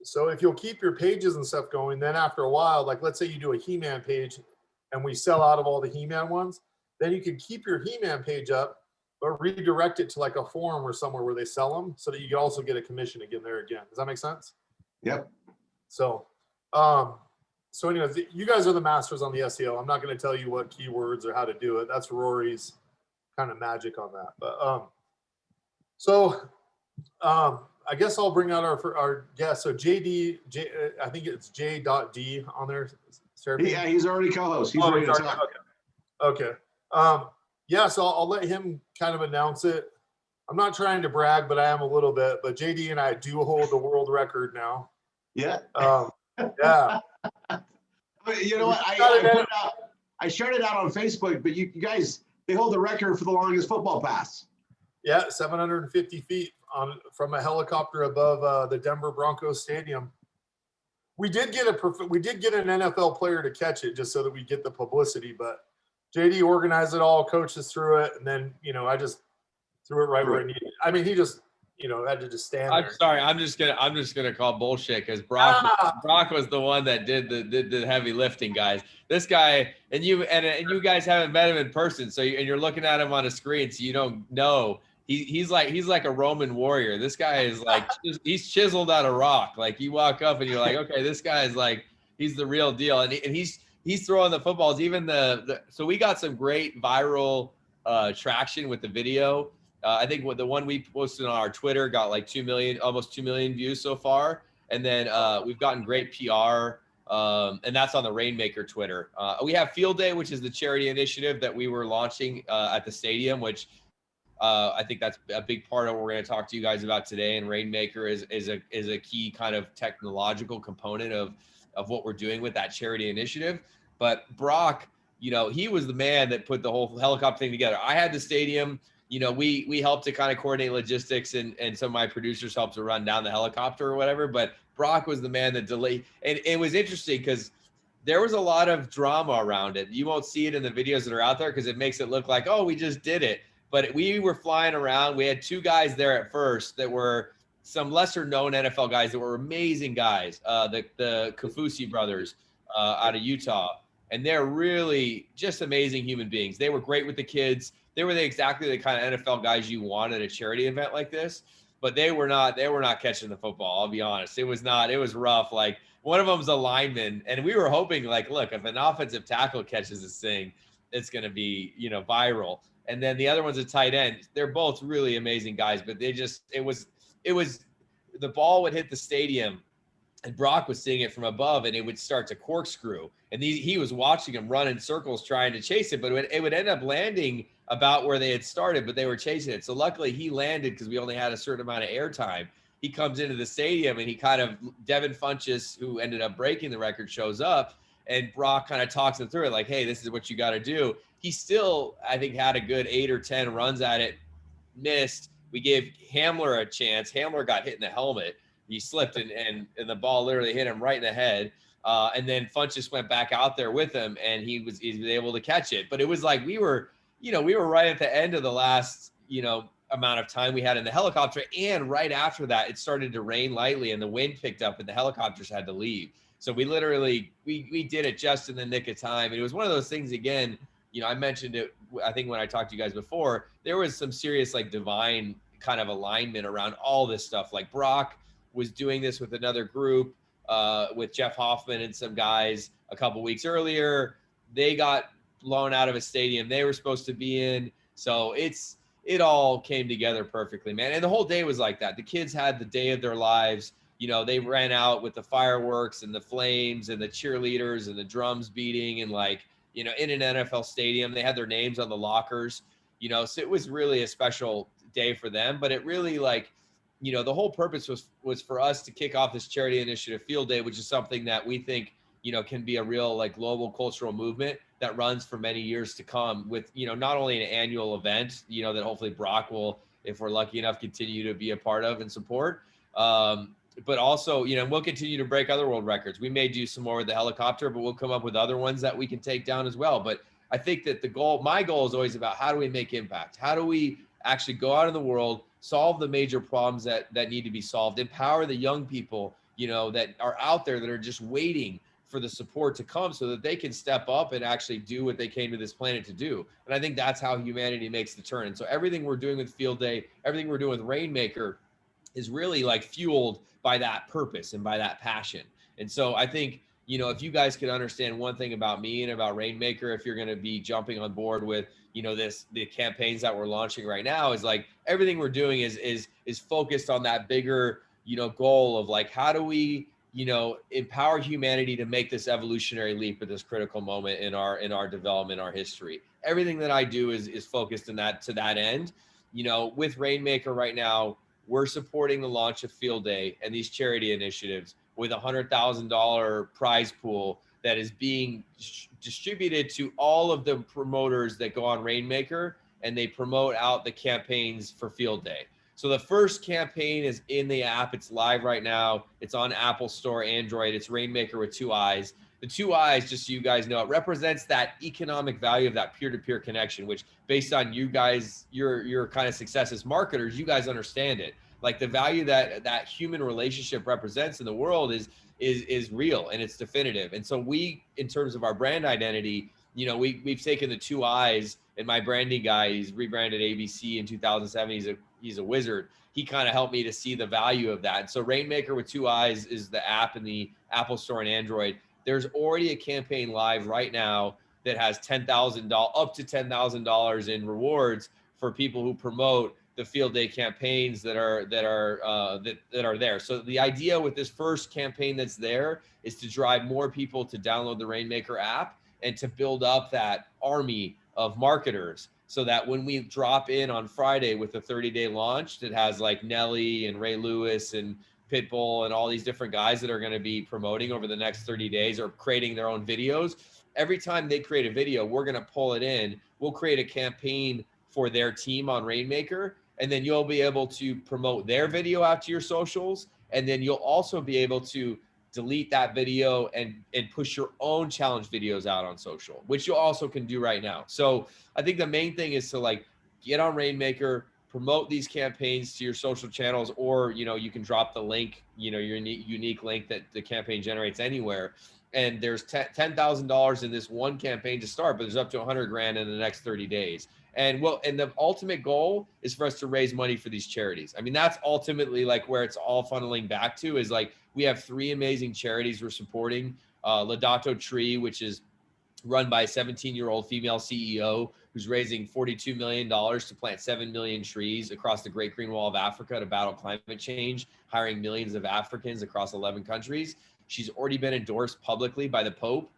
So if you'll keep your pages and stuff going, then after a while, like let's say you do a He-Man page and we sell out of all the He-Man ones, then you can keep your He-Man page up, but redirect it to like a forum or somewhere where they sell them so that you can also get a commission again there again. Does that make sense? Yep. So, so anyways, you guys are the masters on the SEO. I'm not going to tell you what keywords or how to do it. That's Rory's kind of magic on that. But I guess I'll bring out our guest. So I think it's J.D on there. Yeah, he's already co-host. He's ready to talk. Okay. Yeah, so I'll let him kind of announce it. I'm not trying to brag, but I am a little bit. But JD and I do hold the world record now. Yeah. Yeah. You know what? I shared it out on Facebook, but you guys, they hold the record for the longest football pass. Yeah, 750 feet from a helicopter above the Denver Broncos stadium. We did get an NFL player to catch it just so that we get the publicity, but JD organized it all, coached us through it, and then I just threw it right where I needed it. I mean, he just had to just stand there. I'm sorry. I'm just gonna call bullshit because Brock was the one that did the heavy lifting, guys. This guy and you guys haven't met him in person, so you're looking at him on a screen, so you don't know. He's like a Roman warrior. This guy is like he's chiseled out of rock. Like you walk up and you're like, okay, this guy is like he's the real deal, and he's throwing the footballs. Even so we got some great viral traction with the video. I think the one we posted on our Twitter got like almost 2 million views so far. And then we've gotten great PR, and that's on the Rainmaker Twitter. We have Field Day, which is the charity initiative that we were launching at the stadium, which I think that's a big part of what we're going to talk to you guys about today. And Rainmaker is a key kind of technological component of what we're doing with that charity initiative. But Brock, he was the man that put the whole helicopter thing together. I had the stadium. We helped to kind of coordinate logistics, and some of my producers helped to run down the helicopter or whatever. But Brock was the man that delayed. And it was interesting because there was a lot of drama around it. You won't see it in the videos that are out there because it makes it look like, oh, we just did it. But we were flying around. We had 2 guys there at first that were some lesser known NFL guys that were amazing guys, the Kafusi brothers out of Utah. And they're really just amazing human beings. They were great with the kids. They were exactly the kind of NFL guys you want at a charity event like this, but they were not catching the football. I'll be honest. It was rough. Like one of them's a lineman, and we were hoping like, look, if an offensive tackle catches this thing, it's going to be, viral. And then the other one's a tight end. They're both really amazing guys, but it was the ball would hit the stadium and Brock was seeing it from above and it would start to corkscrew. And he was watching him run in circles trying to chase it, but it would end up landing about where they had started, but they were chasing it. So luckily he landed because we only had a certain amount of air time. He comes into the stadium and Devin Funchess, who ended up breaking the record, shows up, and Brock kind of talks him through it like, hey, this is what you got to do. He still, I think, had a good 8 or 10 runs at it, missed. We gave Hamler a chance. Hamler got hit in the helmet. He slipped and the ball literally hit him right in the head. And then Funchess went back out there with him and he was able to catch it. But it was like we were right at the end of the last, amount of time we had in the helicopter. And right after that, it started to rain lightly and the wind picked up and the helicopters had to leave. So we literally, we did it just in the nick of time. And it was one of those things, again, I mentioned it, I think when I talked to you guys before, there was some serious like divine kind of alignment around all this stuff. Like Brock was doing this with another group, with Jeff Hoffman and some guys a couple weeks earlier. They got blown out of a stadium they were supposed to be in. So it all came together perfectly, man. And the whole day was like that. The kids had the day of their lives. you know, they ran out with the fireworks and the flames and the cheerleaders and the drums beating, and like, you know, in an NFL stadium, they had their names on the lockers, you know, so it was really a special day for them. But it really, like, you know, the whole purpose was for us to kick off this charity initiative Field Day, which is something that we think, you know, can be a real like global cultural movement that runs for many years to come, with, you know, not only an annual event, you know, that hopefully Brock will, if we're lucky enough, continue to be a part of and support. But also, you know, we'll continue to break other world records. We may do some more with the helicopter, but we'll come up with other ones that we can take down as well. But I think that my goal is always about, how do we make impact? How do we actually go out in the world, solve the major problems that need to be solved, empower the young people, you know, that are out there that are just waiting for the support to come so that they can step up and actually do what they came to this planet to do. And I think that's how humanity makes the turn. And so everything we're doing with Field Day, everything we're doing with Rainmaker is really like fueled by that purpose and by that passion. And so I think, you know, if you guys could understand one thing about me and about Rainmaker, if you're going to be jumping on board with, you know, the campaigns that we're launching right now, is like everything we're doing is focused on that bigger, you know, goal of like, how do we, you know, empower humanity to make this evolutionary leap at this critical moment in our development, our history. Everything that I do is focused in that, to that end. You know, with Rainmaker right now, we're supporting the launch of Field Day and these charity initiatives with a $100,000 prize pool that is being distributed to all of the promoters that go on Rainmaker, and they promote out the campaigns for Field Day. So the first campaign is in the app. It's live right now. It's on Apple Store, Android. It's Rainmaker with 2 eyes. The 2 eyes, just so you guys know, it represents that economic value of that peer-to-peer connection, which based on you guys, your kind of success as marketers, you guys understand it. Like the value that human relationship represents in the world is real, and it's definitive. And so we, in terms of our brand identity, you know, we've taken the 2 eyes, and my branding guy, he's rebranded ABC in 2007. He's a wizard. He kind of helped me to see the value of that. And so Rainmaker with 2 eyes is the app in the Apple Store and Android. There's already a campaign live right now that has $10,000, up to $10,000 in rewards for people who promote the Field Day campaigns that are there. So the idea with this first campaign that's there is to drive more people to download the Rainmaker app and to build up that army of marketers, so that when we drop in on Friday with the 30-day launch that has like Nelly and Ray Lewis and Pitbull and all these different guys that are going to be promoting over the next 30 days or creating their own videos, every time they create a video, we're going to pull it in. We'll create a campaign for their team on Rainmaker, and then you'll be able to promote their video out to your socials. And then you'll also be able to delete that video and push your own challenge videos out on social, which you also can do right now. So I think the main thing is to like get on Rainmaker, promote these campaigns to your social channels, or, you know, you can drop the link, you know, your unique link that the campaign generates anywhere. And there's $10,000 in this one campaign to start, but there's up to 100 grand in the next 30 days. And the ultimate goal is for us to raise money for these charities. I mean, that's ultimately like where it's all funneling back to, is like, we have 3 amazing charities we're supporting. Laudato Tree, which is run by a 17-year-old female CEO who's raising $42 million to plant 7 million trees across the Great Green Wall of Africa to battle climate change, hiring millions of Africans across 11 countries. She's already been endorsed publicly by the Pope,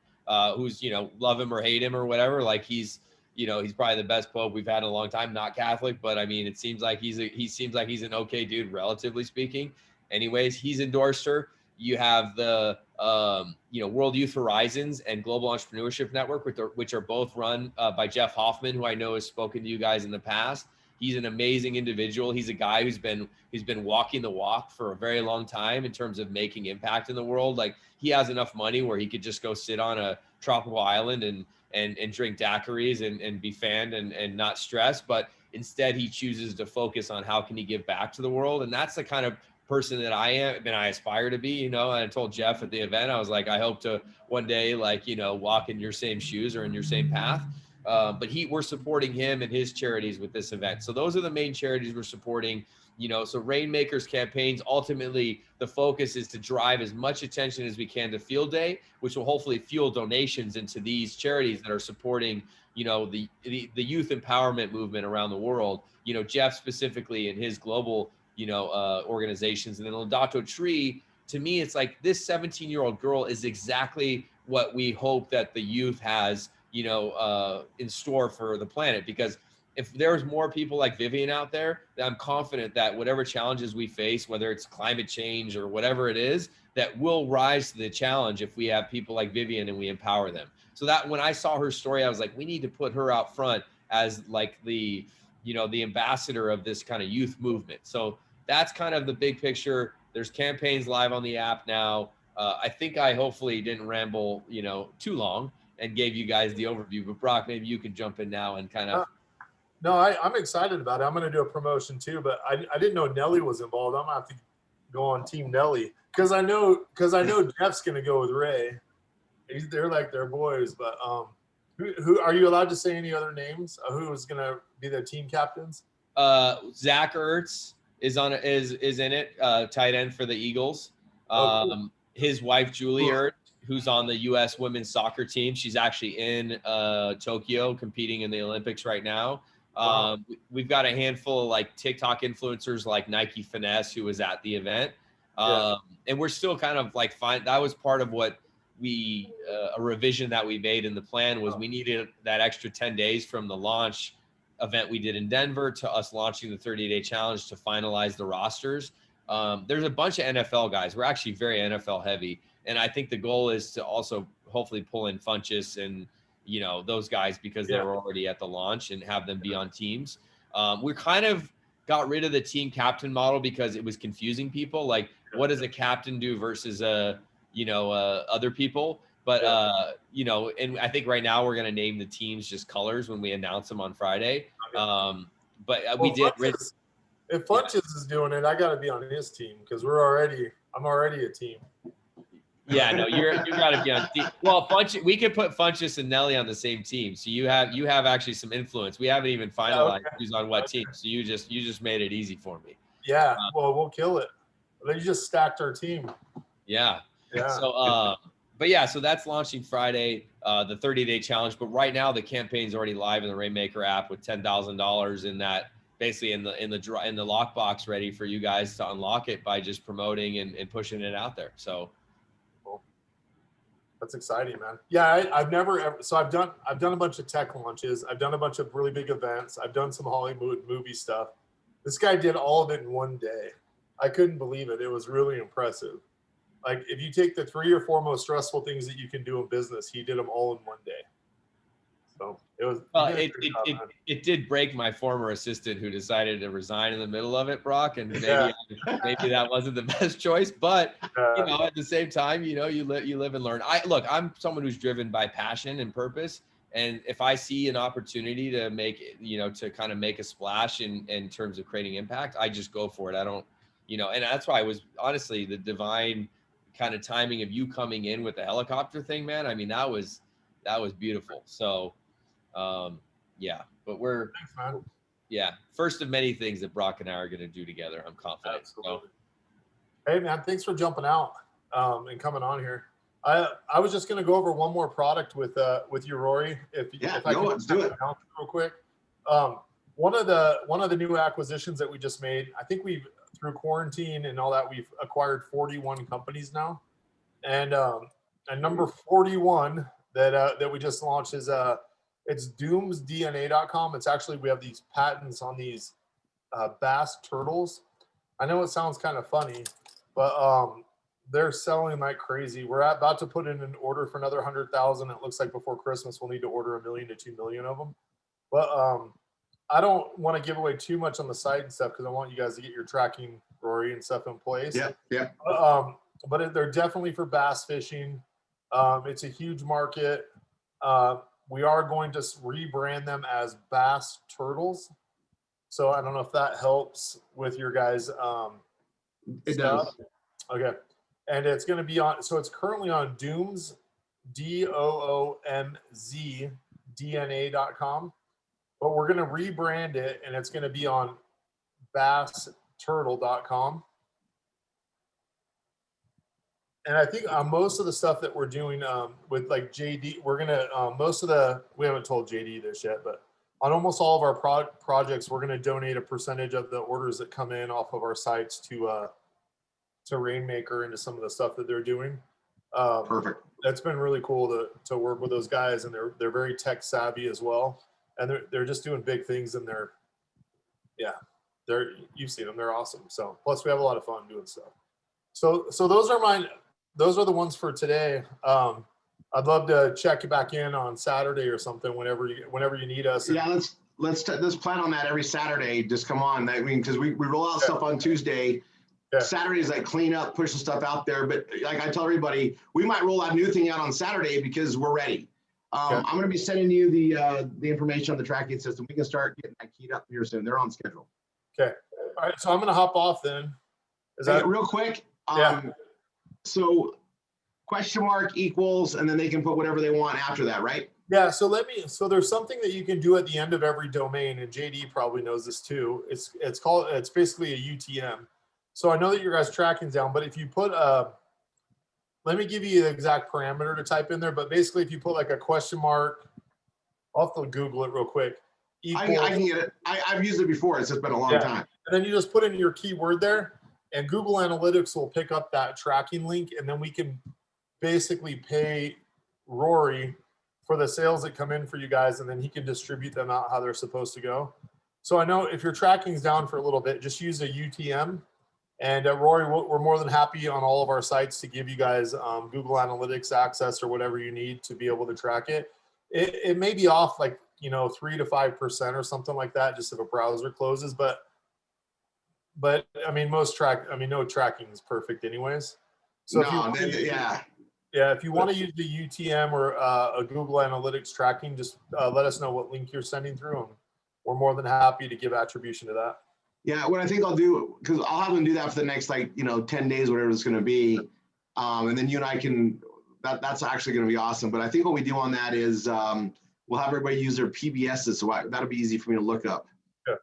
who's, you know, love him or hate him or whatever. Like he's probably the best Pope we've had in a long time, not Catholic, but I mean, it seems like he seems like he's an okay dude, relatively speaking. Anyways, he's endorsed her. You have the, World Youth Horizons and Global Entrepreneurship Network, which are both run by Jeff Hoffman, who I know has spoken to you guys in the past. He's an amazing individual. He's a guy who's been walking the walk for a very long time in terms of making impact in the world. Like, he has enough money where he could just go sit on a tropical island and drink daiquiris and be fanned and not stress. But instead, he chooses to focus on how can he give back to the world. And that's the kind of person that I am and I aspire to be, you know. And I told Jeff at the event, I was like, I hope to one day, like, you know, walk in your same shoes or in your same path. But we're supporting him and his charities with this event. So those are the main charities we're supporting, you know. So Rainmaker's campaigns, ultimately the focus is to drive as much attention as we can to Field Day, which will hopefully fuel donations into these charities that are supporting, you know, the youth empowerment movement around the world. You know, Jeff specifically in his global, you know, organizations. And then Laudato Tree to me, it's like this 17-year-old girl is exactly what we hope that the youth has, in store for the planet. Because if there's more people like Vivian out there, I'm confident that whatever challenges we face, whether it's climate change or whatever it is, that we'll rise to the challenge if we have people like Vivian and we empower them. So that when I saw her story, I was like, we need to put her out front as like the ambassador of this kind of youth movement. So that's kind of the big picture. There's campaigns live on the app now. I think I hopefully didn't ramble, too long and gave you guys the overview. But Brock, maybe you can jump in now and kind of. No, I'm excited about it. I'm going to do a promotion too, but I didn't know Nelly was involved. I'm going to have to go on Team Nelly because I know Jeff's going to go with Ray. They're like their boys. But who are you allowed to say any other names? Who is going to be the team captains? Zach Ertz is in it. Tight end for the Eagles. Cool. His wife Julie Ertz, who's on the U.S. women's soccer team. She's actually in Tokyo competing in the Olympics right now. Wow. We've got a handful of like TikTok influencers like Nike Finesse, who was at the event. And we're still kind of like that was part of what a revision that we made in the plan was we needed that extra 10 days from the launch event we did in Denver to us launching the 30-day challenge to finalize the rosters. There's a bunch of NFL guys. We're actually very NFL heavy. And I think the goal is to also hopefully pull in Funchess and, those guys because they were already at the launch and have them be on teams. We kind of got rid of the team captain model because it was confusing people. Like, what does a captain do versus other people? But, and I think right now we're going to name the teams just colors when we announce them on Friday. We did. If Funchess is doing it, I got to be on his team because I'm already a team. Yeah, no, you got to be on team. Well, we could put Funchess and Nelly on the same team, so you have actually some influence. We haven't even finalized who's on what team, so you just made it easy for me. Yeah, well, we'll kill it. They just stacked our team. Yeah. So, so that's launching Friday, the 30-day challenge. But right now, the campaign's already live in the Rainmaker app with $10,000 in that. Basically in the lockbox ready for you guys to unlock it by just promoting and pushing it out there. So cool. That's exciting, man. Yeah, I've never ever. So I've done a bunch of tech launches. I've done a bunch of really big events. I've done some Hollywood movie stuff. This guy did all of it in one day. I couldn't believe it. It was really impressive. Like if you take the 3 or 4 most stressful things that you can do in business, he did them all in one day. So it was. It did break my former assistant who decided to resign in the middle of it, Brock, and maybe that wasn't the best choice. But at the same time, you live and learn. I'm someone who's driven by passion and purpose, and if I see an opportunity to make to kind of make a splash in terms of creating impact, I just go for it. I don't, and that's why I was honestly the divine kind of timing of you coming in with the helicopter thing, man. I mean, that was beautiful. So. But we're first of many things that Brock and I are going to do together. I'm confident. Absolutely. Hey man, thanks for jumping out and coming on here. I was just going to go over one more product with you, Rory. If I can let's do it real quick. One of the new acquisitions that we just made. I think through quarantine and all that, we've acquired 41 companies now, and number 41 that we just launched is it's doomsdna.com. It's actually, we have these patents on these bass turtles. I know it sounds kind of funny, but they're selling like crazy. We're about to put in an order for another 100,000. It looks like before Christmas we'll need to order 1 million to 2 million of them. But I don't want to give away too much on the site and stuff because I want you guys to get your tracking, Rory, and stuff in place. Yeah. But they're definitely for bass fishing. It's a huge market. We are going to rebrand them as Bass Turtles. So I don't know if that helps with your guys' It stuff. does. Okay. And it's going to be on, so it's currently on Dooms, DOOMZ, DNA.com. But we're going to rebrand it and it's going to be on bassturtle.com. And I think most of the stuff that we're doing with like JD, we're going to, we haven't told JD this yet, but on almost all of our projects, we're going to donate a percentage of the orders that come in off of our sites to Rainmaker into some of the stuff that they're doing. Perfect. That's been really cool to work with those guys, and they're very tech savvy as well, and they're just doing big things, and you've seen them, they're awesome. So plus we have a lot of fun doing stuff. So those are the ones for today. I'd love to check you back in on Saturday or something whenever you need us. Yeah, let's plan on that every Saturday. Just come on. I mean, because we roll out stuff on Tuesday. Yeah. Saturday is like clean up, push the stuff out there. But like I tell everybody, we might roll out a new thing out on Saturday because we're ready. I'm going to be sending you the information on the tracking system. We can start getting that keyed up here soon. They're on schedule. Okay. All right. So I'm going to hop off then. Is that real quick? Yeah. So question mark equals, and then they can put whatever they want after that, right? Yeah. So there's something that you can do at the end of every domain, and JD probably knows this too. It's basically a UTM. So I know that your guys' tracking's down, but if you put let me give you the exact parameter to type in there, but basically if you put like a question mark, I'll have to Google it real quick. I can get it. I've used it before. It's just been a long time. And then you just put in your keyword there, and Google Analytics will pick up that tracking link, and then we can basically pay Rory for the sales that come in for you guys, and then he can distribute them out how they're supposed to go. So I know if your tracking's down for a little bit, just use a UTM. And Rory, we're more than happy on all of our sites to give you guys Google Analytics access or whatever you need to be able to track it. It may be off like 3 to 5% or something like that, just if a browser closes. But I mean, no tracking is perfect anyways. So if you want to use the UTM or a Google Analytics tracking, just let us know what link you're sending through, and we're more than happy to give attribution to that. Yeah, what I think I'll do, because I'll have them do that for the next 10 days, whatever it's going to be, and then you and I can. That's actually going to be awesome. But I think what we do on that is we'll have everybody use their PBSs, so that'll be easy for me to look up. Yeah.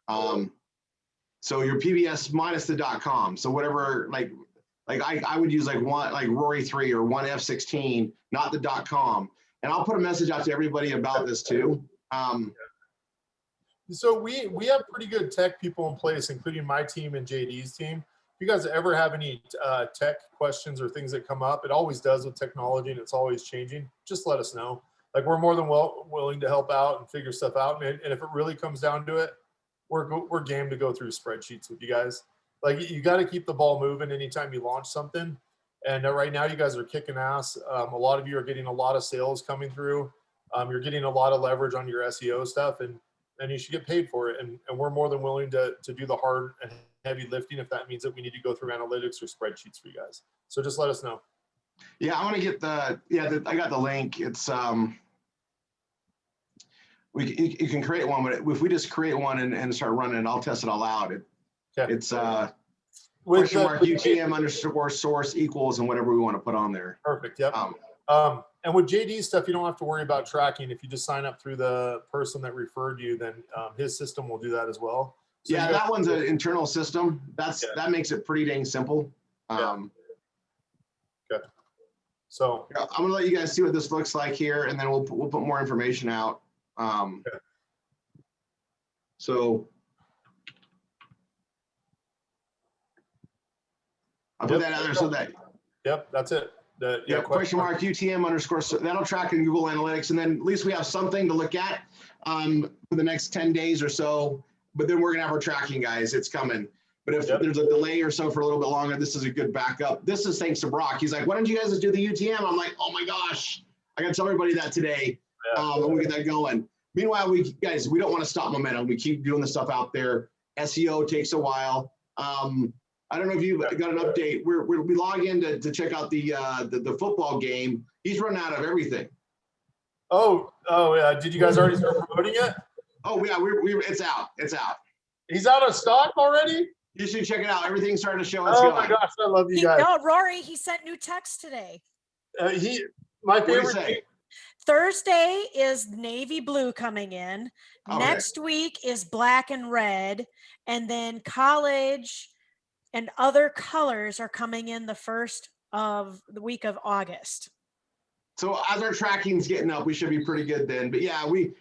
So your PBS minus the .com. So whatever, I would use one Rory 3 or one F16, not the .com, and I'll put a message out to everybody about this too. So we have pretty good tech people in place, including my team and JD's team. If you guys ever have any tech questions or things that come up, it always does with technology, and it's always changing. Just let us know. Like, we're more than willing to help out and figure stuff out. And if it really comes down to it, we're game to go through spreadsheets with you guys. Like, you got to keep the ball moving anytime you launch something. And right now you guys are kicking ass. A lot of you are getting a lot of sales coming through. You're getting a lot of leverage on your SEO stuff, and you should get paid for it. And we're more than willing to do the hard and heavy lifting if that means that we need to go through analytics or spreadsheets for you guys. So just let us know. Yeah, I want to get I got the link. It's you can create one, but if we just create one and start running it, I'll test it all out. It's question mark UTM underscore source equals and whatever we want to put on there. Perfect. Yep. And with JD stuff, you don't have to worry about tracking. If you just sign up through the person that referred you, then his system will do that as well. So yeah, that one's an internal system. That makes it pretty dang simple. Okay. So I'm gonna let you guys see what this looks like here, and then we'll put more information out. So I'll put that out there so that. Yep, that's it. Question mark UTM underscore. So that'll track in Google Analytics, and then at least we have something to look at for the next 10 days or so. But then we're gonna have our tracking, guys. It's coming. But if there's a delay or so for a little bit longer, this is a good backup. This is thanks to Brock. He's like, "Why don't you guys just do the UTM?" I'm like, "Oh my gosh, I gotta tell everybody that today." And we get that going. Meanwhile, we don't want to stop momentum. We keep doing the stuff out there. SEO takes a while. I don't know if you've got an update. We log in to check out the football game. He's run out of everything. Oh yeah. Did you guys already start promoting it? Oh yeah, it's out. It's out. He's out of stock already? You should check it out. Everything's starting to show. Oh my gosh, I love you guys. No, Rory, he sent new text today. My favorite. Thursday is navy blue coming in. Okay. Next week is black and red, and then college and other colors are coming in the first of the week of August. So as our tracking's getting up, we should be pretty good then. But yeah, we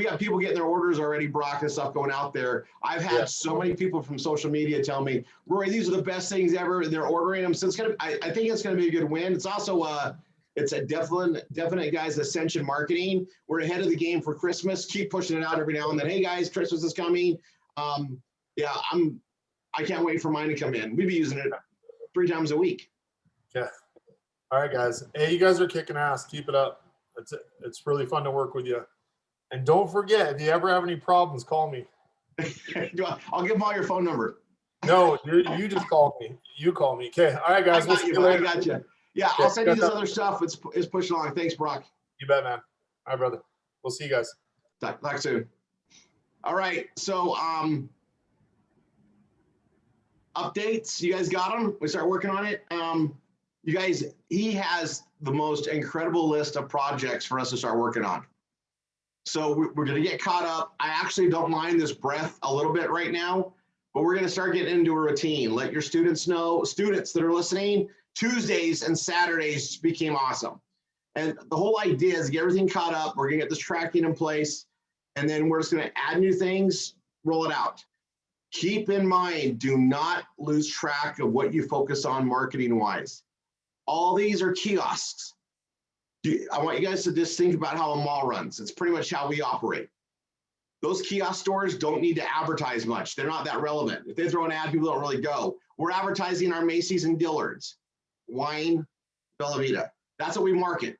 got people getting their orders already, Brock, and stuff going out there. I've had so many people from social media tell me, Rory, these are the best things ever. They're ordering them. So it's gonna, I think it's gonna be a good win. It's also it's a definite guys ascension marketing. We're ahead of the game for Christmas. Keep pushing it out every now and then. Hey guys, Christmas is coming. Yeah, I can't wait for mine to come in. We'd be using it 3 times a week. Yeah. All right, guys. Hey, you guys are kicking ass. Keep it up. It's really fun to work with you. And don't forget, if you ever have any problems, call me. I'll give them all your phone number. No, you just call me. You call me. Okay. All right, guys. I got you. Yeah, Okay. I'll send you this other stuff. It's pushing along. Thanks, Brock. You bet, man. All right, brother. We'll see you guys. Talk soon. All right. So updates. You guys got them? We start working on it. You guys, he has the most incredible list of projects for us to start working on. So we're going to get caught up. I actually don't mind this breath a little bit right now, but we're going to start getting into a routine. Let your students know, students that are listening, Tuesdays and Saturdays became awesome. And the whole idea is get everything caught up. We're going to get this tracking in place, and then we're just going to add new things, roll it out. Keep in mind, do not lose track of what you focus on marketing-wise. All these are kiosks. I want you guys to just think about how a mall runs. It's pretty much how we operate. Those kiosk stores don't need to advertise much. They're not that relevant. If they throw an ad, people don't really go. We're advertising our Macy's and Dillard's, wine, Bella Vita. That's what we market.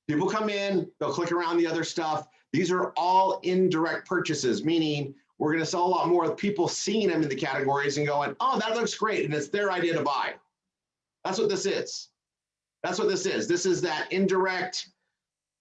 People come in, they'll click around the other stuff. These are all indirect purchases, meaning we're going to sell a lot more with people seeing them in the categories and going, oh, that looks great. And it's their idea to buy. That's what this is. That's what this is. This is that indirect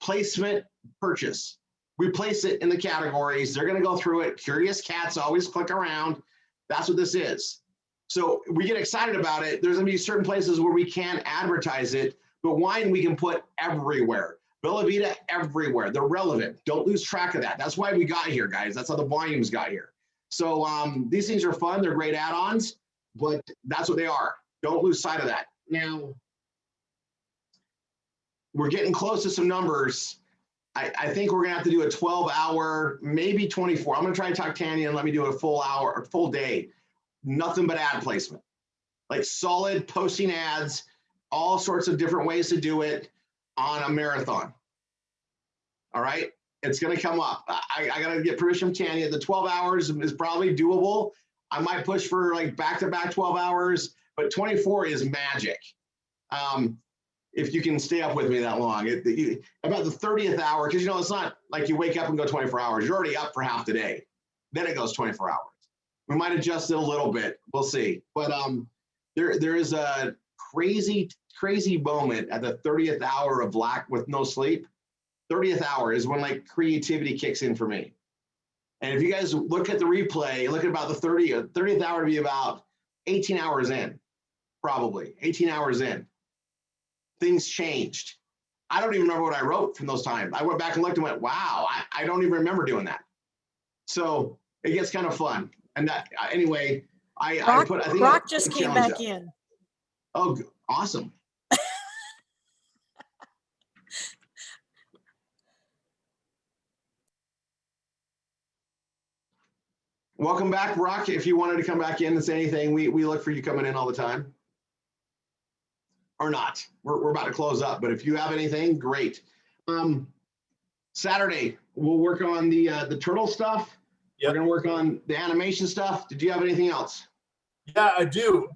placement purchase. We place it in the categories. They're going to go through it. Curious cats always click around. That's what this is. So we get excited about it. There's going to be certain places where we can advertise it, but wine we can put everywhere. Bella Vita everywhere. They're relevant. Don't lose track of that. That's why we got here, guys. That's how the volumes got here. So these things are fun. They're great add-ons, but that's what they are. Don't lose sight of that. Now, we're getting close to some numbers. I think we're gonna have to do a 12-hour, maybe 24. I'm gonna try to talk Tanya and let me do a full hour or full day. Nothing but ad placement. Like solid posting ads, all sorts of different ways to do it on a marathon. All right, it's gonna come up. I gotta get permission from Tanya. The 12 hours is probably doable. I might push for like back-to-back 12 hours, but 24 is magic. If you can stay up with me that long. About the 30th hour, because it's not like you wake up and go 24 hours. You're already up for half the day. Then it goes 24 hours. We might adjust it a little bit. We'll see. But there is a crazy moment at the 30th hour of black with no sleep. 30th hour is when like creativity kicks in for me. And if you guys look at the replay, look at about the 30th hour to be about 18 hours in, probably 18 hours in. Things changed. I don't even remember what I wrote from those times. I went back and looked and went, wow, I don't even remember doing that. So it gets kind of fun. And that, anyway, I think Brock just came back in. Oh, awesome. Welcome back, Brock. If you wanted to come back in and say anything, we look for you coming in all the time. Or not. We're about to close up, but if you have anything, great. Saturday, we'll work on the turtle stuff. Yep. We're gonna work on the animation stuff. Did you have anything else? Yeah, I do.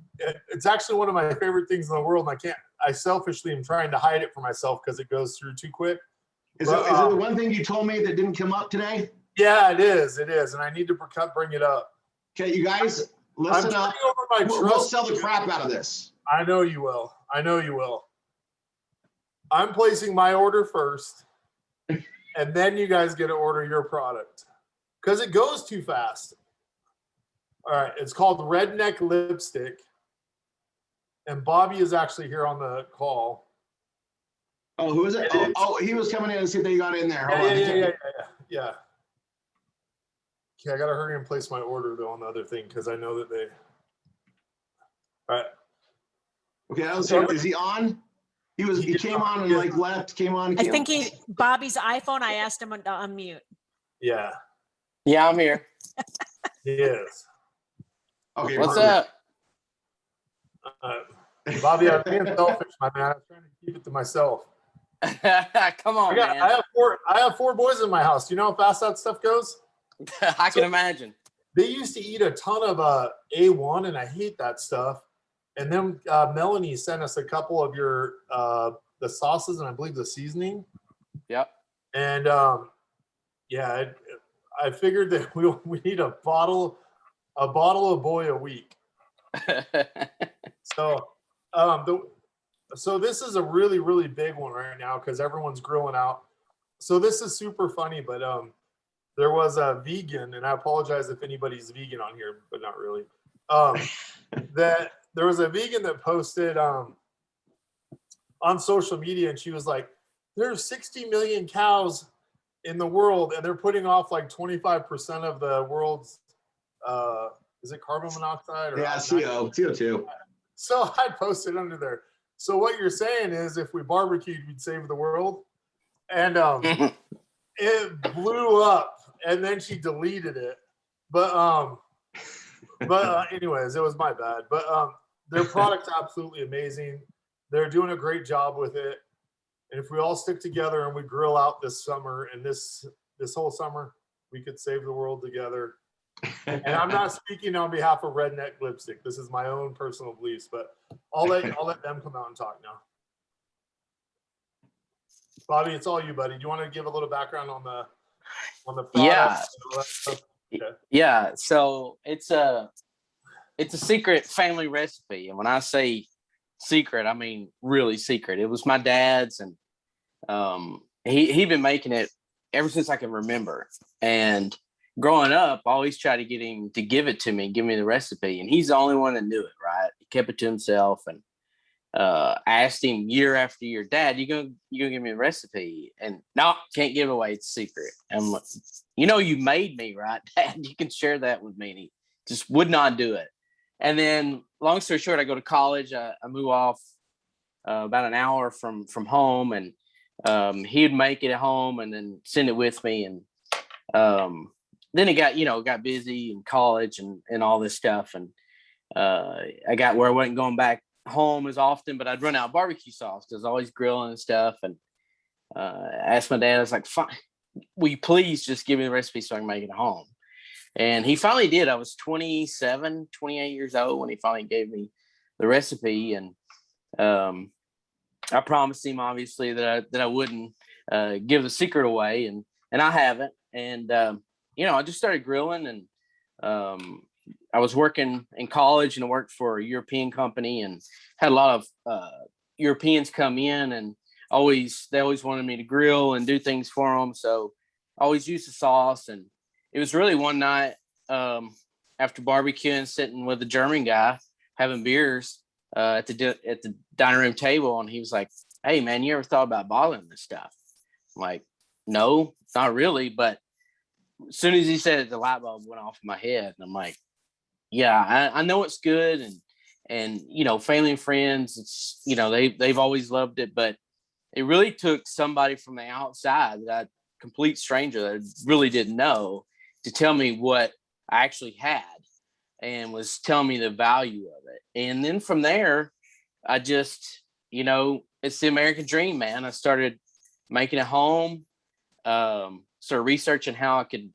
It's actually one of my favorite things in the world, and I selfishly am trying to hide it from myself because it goes through too quick. Is it the one thing you told me that didn't come up today? Yeah, it is, and I need to bring it up. Okay, you guys, listen up. We'll sell the crap out of this. I know you will. I'm placing my order first, and then you guys get to order your product because it goes too fast. All right, it's called Redneck Lipstick, and Bobby is actually here on the call. Oh, who is it? Oh, he was coming in and see if they got in there. Yeah. Okay, I gotta hurry and place my order though on the other thing because I know that they. All right. Okay, is he on? He came on and like left, came on. I think Bobby's iPhone, I asked him to unmute. Yeah. Yeah, I'm here. Yes. Okay. What's perfect. up? Bobby, I'm being selfish, my man. I'm trying to keep it to myself. Come on, man. I have 4 boys in my house. You know how fast that stuff goes? I can imagine. They used to eat a ton of A1, and I hate that stuff. And then Melanie sent us a couple of your the sauces and I believe the seasoning. Yep. And yeah, I figured that we need a bottle of Boy a week. So so this is a really, really big one right now because everyone's grilling out. So this is super funny, but there was a vegan, and I apologize if anybody's vegan on here, but not really. That there was a vegan that posted on social media, and she was like, "There's 60 million cows in the world, and they're putting off like 25% of the world's is it carbon monoxide or CO2." So I posted under there. So what you're saying is, if we barbecued, we'd save the world, and it blew up, and then she deleted it. But anyways, it was my bad. But their product's absolutely amazing. They're doing a great job with it. And if we all stick together and we grill out this summer and this whole summer, we could save the world together. And I'm not speaking on behalf of Redneck Lipstick. This is my own personal beliefs, but I'll let them come out and talk now. Bobby, it's all you, buddy. Do you want to give a little background on the product? Yeah. Okay. Yeah. So it's a secret family recipe, and when I say secret, I mean really secret. It was my dad's, and he'd been making it ever since I can remember. And growing up, I always tried to get him to give it to me, give me the recipe, and he's the only one that knew it. Right? He kept it to himself, and asked him year after year, "Dad, you gonna give me a recipe?" And no, can't give away. It's secret. I'm like, you made me, right, Dad? You can share that with me. And he just would not do it. And then, long story short, I go to college. I move off about an hour from home, and he'd make it at home and then send it with me. And then it got busy in college and all this stuff. And I got where I wasn't going back home as often, but I'd run out of barbecue sauce because I was always grilling and stuff. And I asked my dad, I was like, "Fine, will you please just give me the recipe so I can make it at home?" And he finally did. I was 28 years old when he finally gave me the recipe. And I promised him, obviously, that I wouldn't give the secret away, and I haven't. And I just started grilling, and I was working in college, and I worked for a European company and had a lot of Europeans come in, and they always wanted me to grill and do things for them. So I always used the sauce. And it was really one night after barbecuing, sitting with a German guy having beers at the dining room table, and he was like, "Hey man, you ever thought about bottling this stuff?" I'm like, "No, not really." But as soon as he said it, the light bulb went off in my head, and I'm like, "Yeah, I know it's good." And family and friends, it's they've always loved it, but it really took somebody from the outside, that complete stranger that I really didn't know, to tell me what I actually had and was telling me the value of it. And then from there, I just, it's the American dream, man. I started making it home, started researching how I could,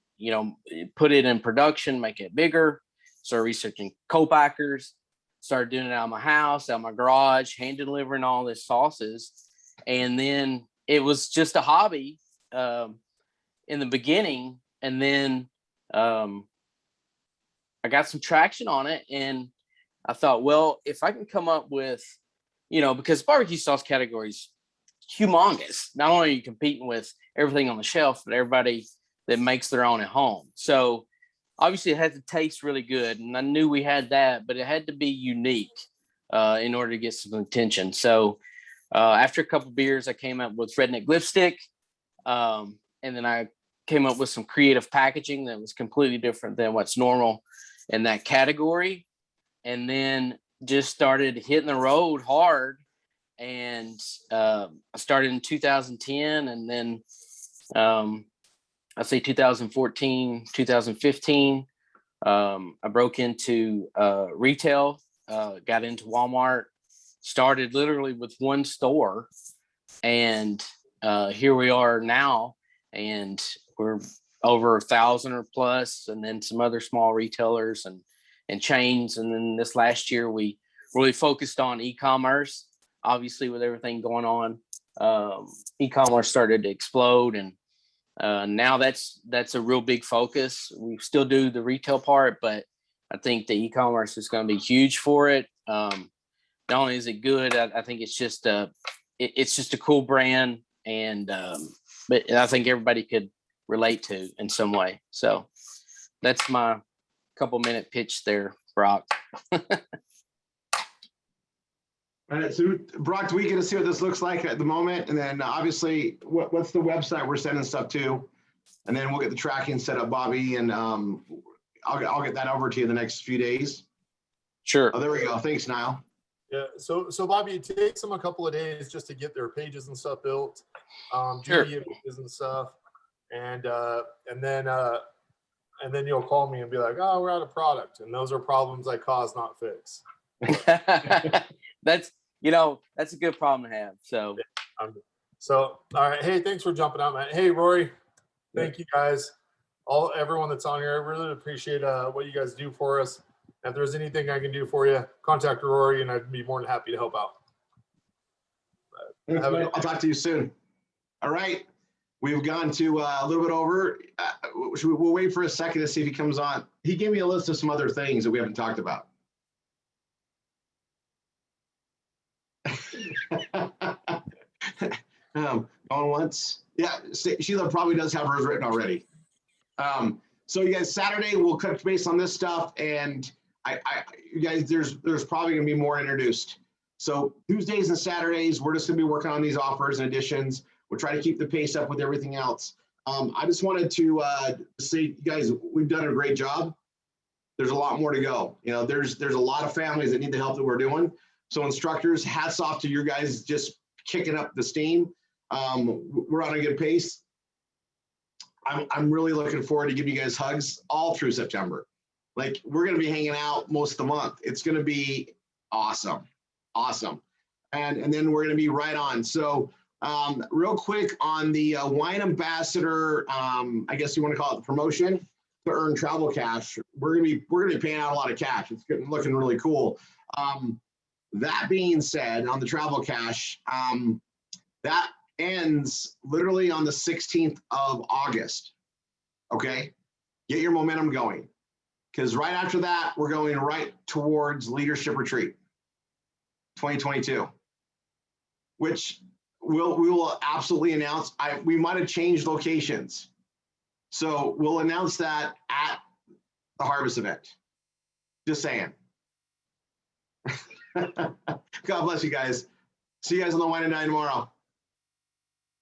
put it in production, make it bigger, started researching co-packers, started doing it out of my house, out of my garage, hand delivering all these sauces. And then it was just a hobby in the beginning. And then I got some traction on it, and I thought, well, if I can come up with, because barbecue sauce category is humongous. Not only are you competing with everything on the shelf, but everybody that makes their own at home. So obviously it had to taste really good, and I knew we had that, but it had to be unique in order to get some attention. So after a couple of beers, I came up with Redneck Lipstick, and then I came up with some creative packaging that was completely different than what's normal in that category, and then just started hitting the road hard. and I started in 2010, and then I say 2014, 2015. I broke into retail, got into Walmart, started literally with one store, and here we are now, and we're over 1,000 or plus, and then some other small retailers and chains. And then this last year, we really focused on e-commerce. Obviously, with everything going on, e-commerce started to explode, and now that's a real big focus. We still do the retail part, but I think the e-commerce is going to be huge for it. Not only is it good, I think it's just a cool brand, and but I think everybody could relate to in some way. So that's my couple-minute pitch there, Brock. All right, so Brock, do we get to see what this looks like at the moment? And then obviously, what's the website we're sending stuff to? And then we'll get the tracking set up, Bobby, and I'll get that over to you the next few days. Sure. Oh, there we go. Thanks, Niall. Yeah. So Bobby, it takes them a couple of days just to get their pages and stuff built, Sure. media pages and stuff, and then you'll call me and be like, "Oh, we're out of product," and those are problems I cause, not fix. That's a good problem to have. So all right. Hey, thanks for jumping out, man. Hey, Rory, thank you guys, everyone that's on here. I really appreciate what you guys do for us. If there's anything I can do for you, contact Rory, and I'd be more than happy to help out. Thanks, I'll talk to you soon. All right. We've gone to a little bit over. We'll wait for a second to see if he comes on. He gave me a list of some other things that we haven't talked about. Going once. Yeah, Sheila probably does have hers written already. So you guys, Saturday we'll touch base on this stuff, and you guys, there's probably gonna be more introduced. So Tuesdays and Saturdays, we're just gonna be working on these offers and additions. We'll try to keep the pace up with everything else. I just wanted to say, you guys, we've done a great job. There's a lot more to go. You know, there's a lot of families that need the help that we're doing. So instructors, hats off to your guys just kicking up the steam. We're on a good pace. I'm really looking forward to giving you guys hugs all through September. Like, we're going to be hanging out most of the month. It's going to be awesome. Awesome. And then we're going to be right on. So real quick on the wine ambassador, I guess you want to call it the promotion to earn travel cash. We're going to be paying out a lot of cash. It's looking really cool. That being said, on the travel cash, that ends literally on the 16th of August. Okay, get your momentum going, because right after that, we're going right towards Leadership Retreat 2022, which we will absolutely announce. We might have changed locations, so we'll announce that at the Harvest event. Just saying. God bless you guys. See you guys on the Wine and Dine tomorrow.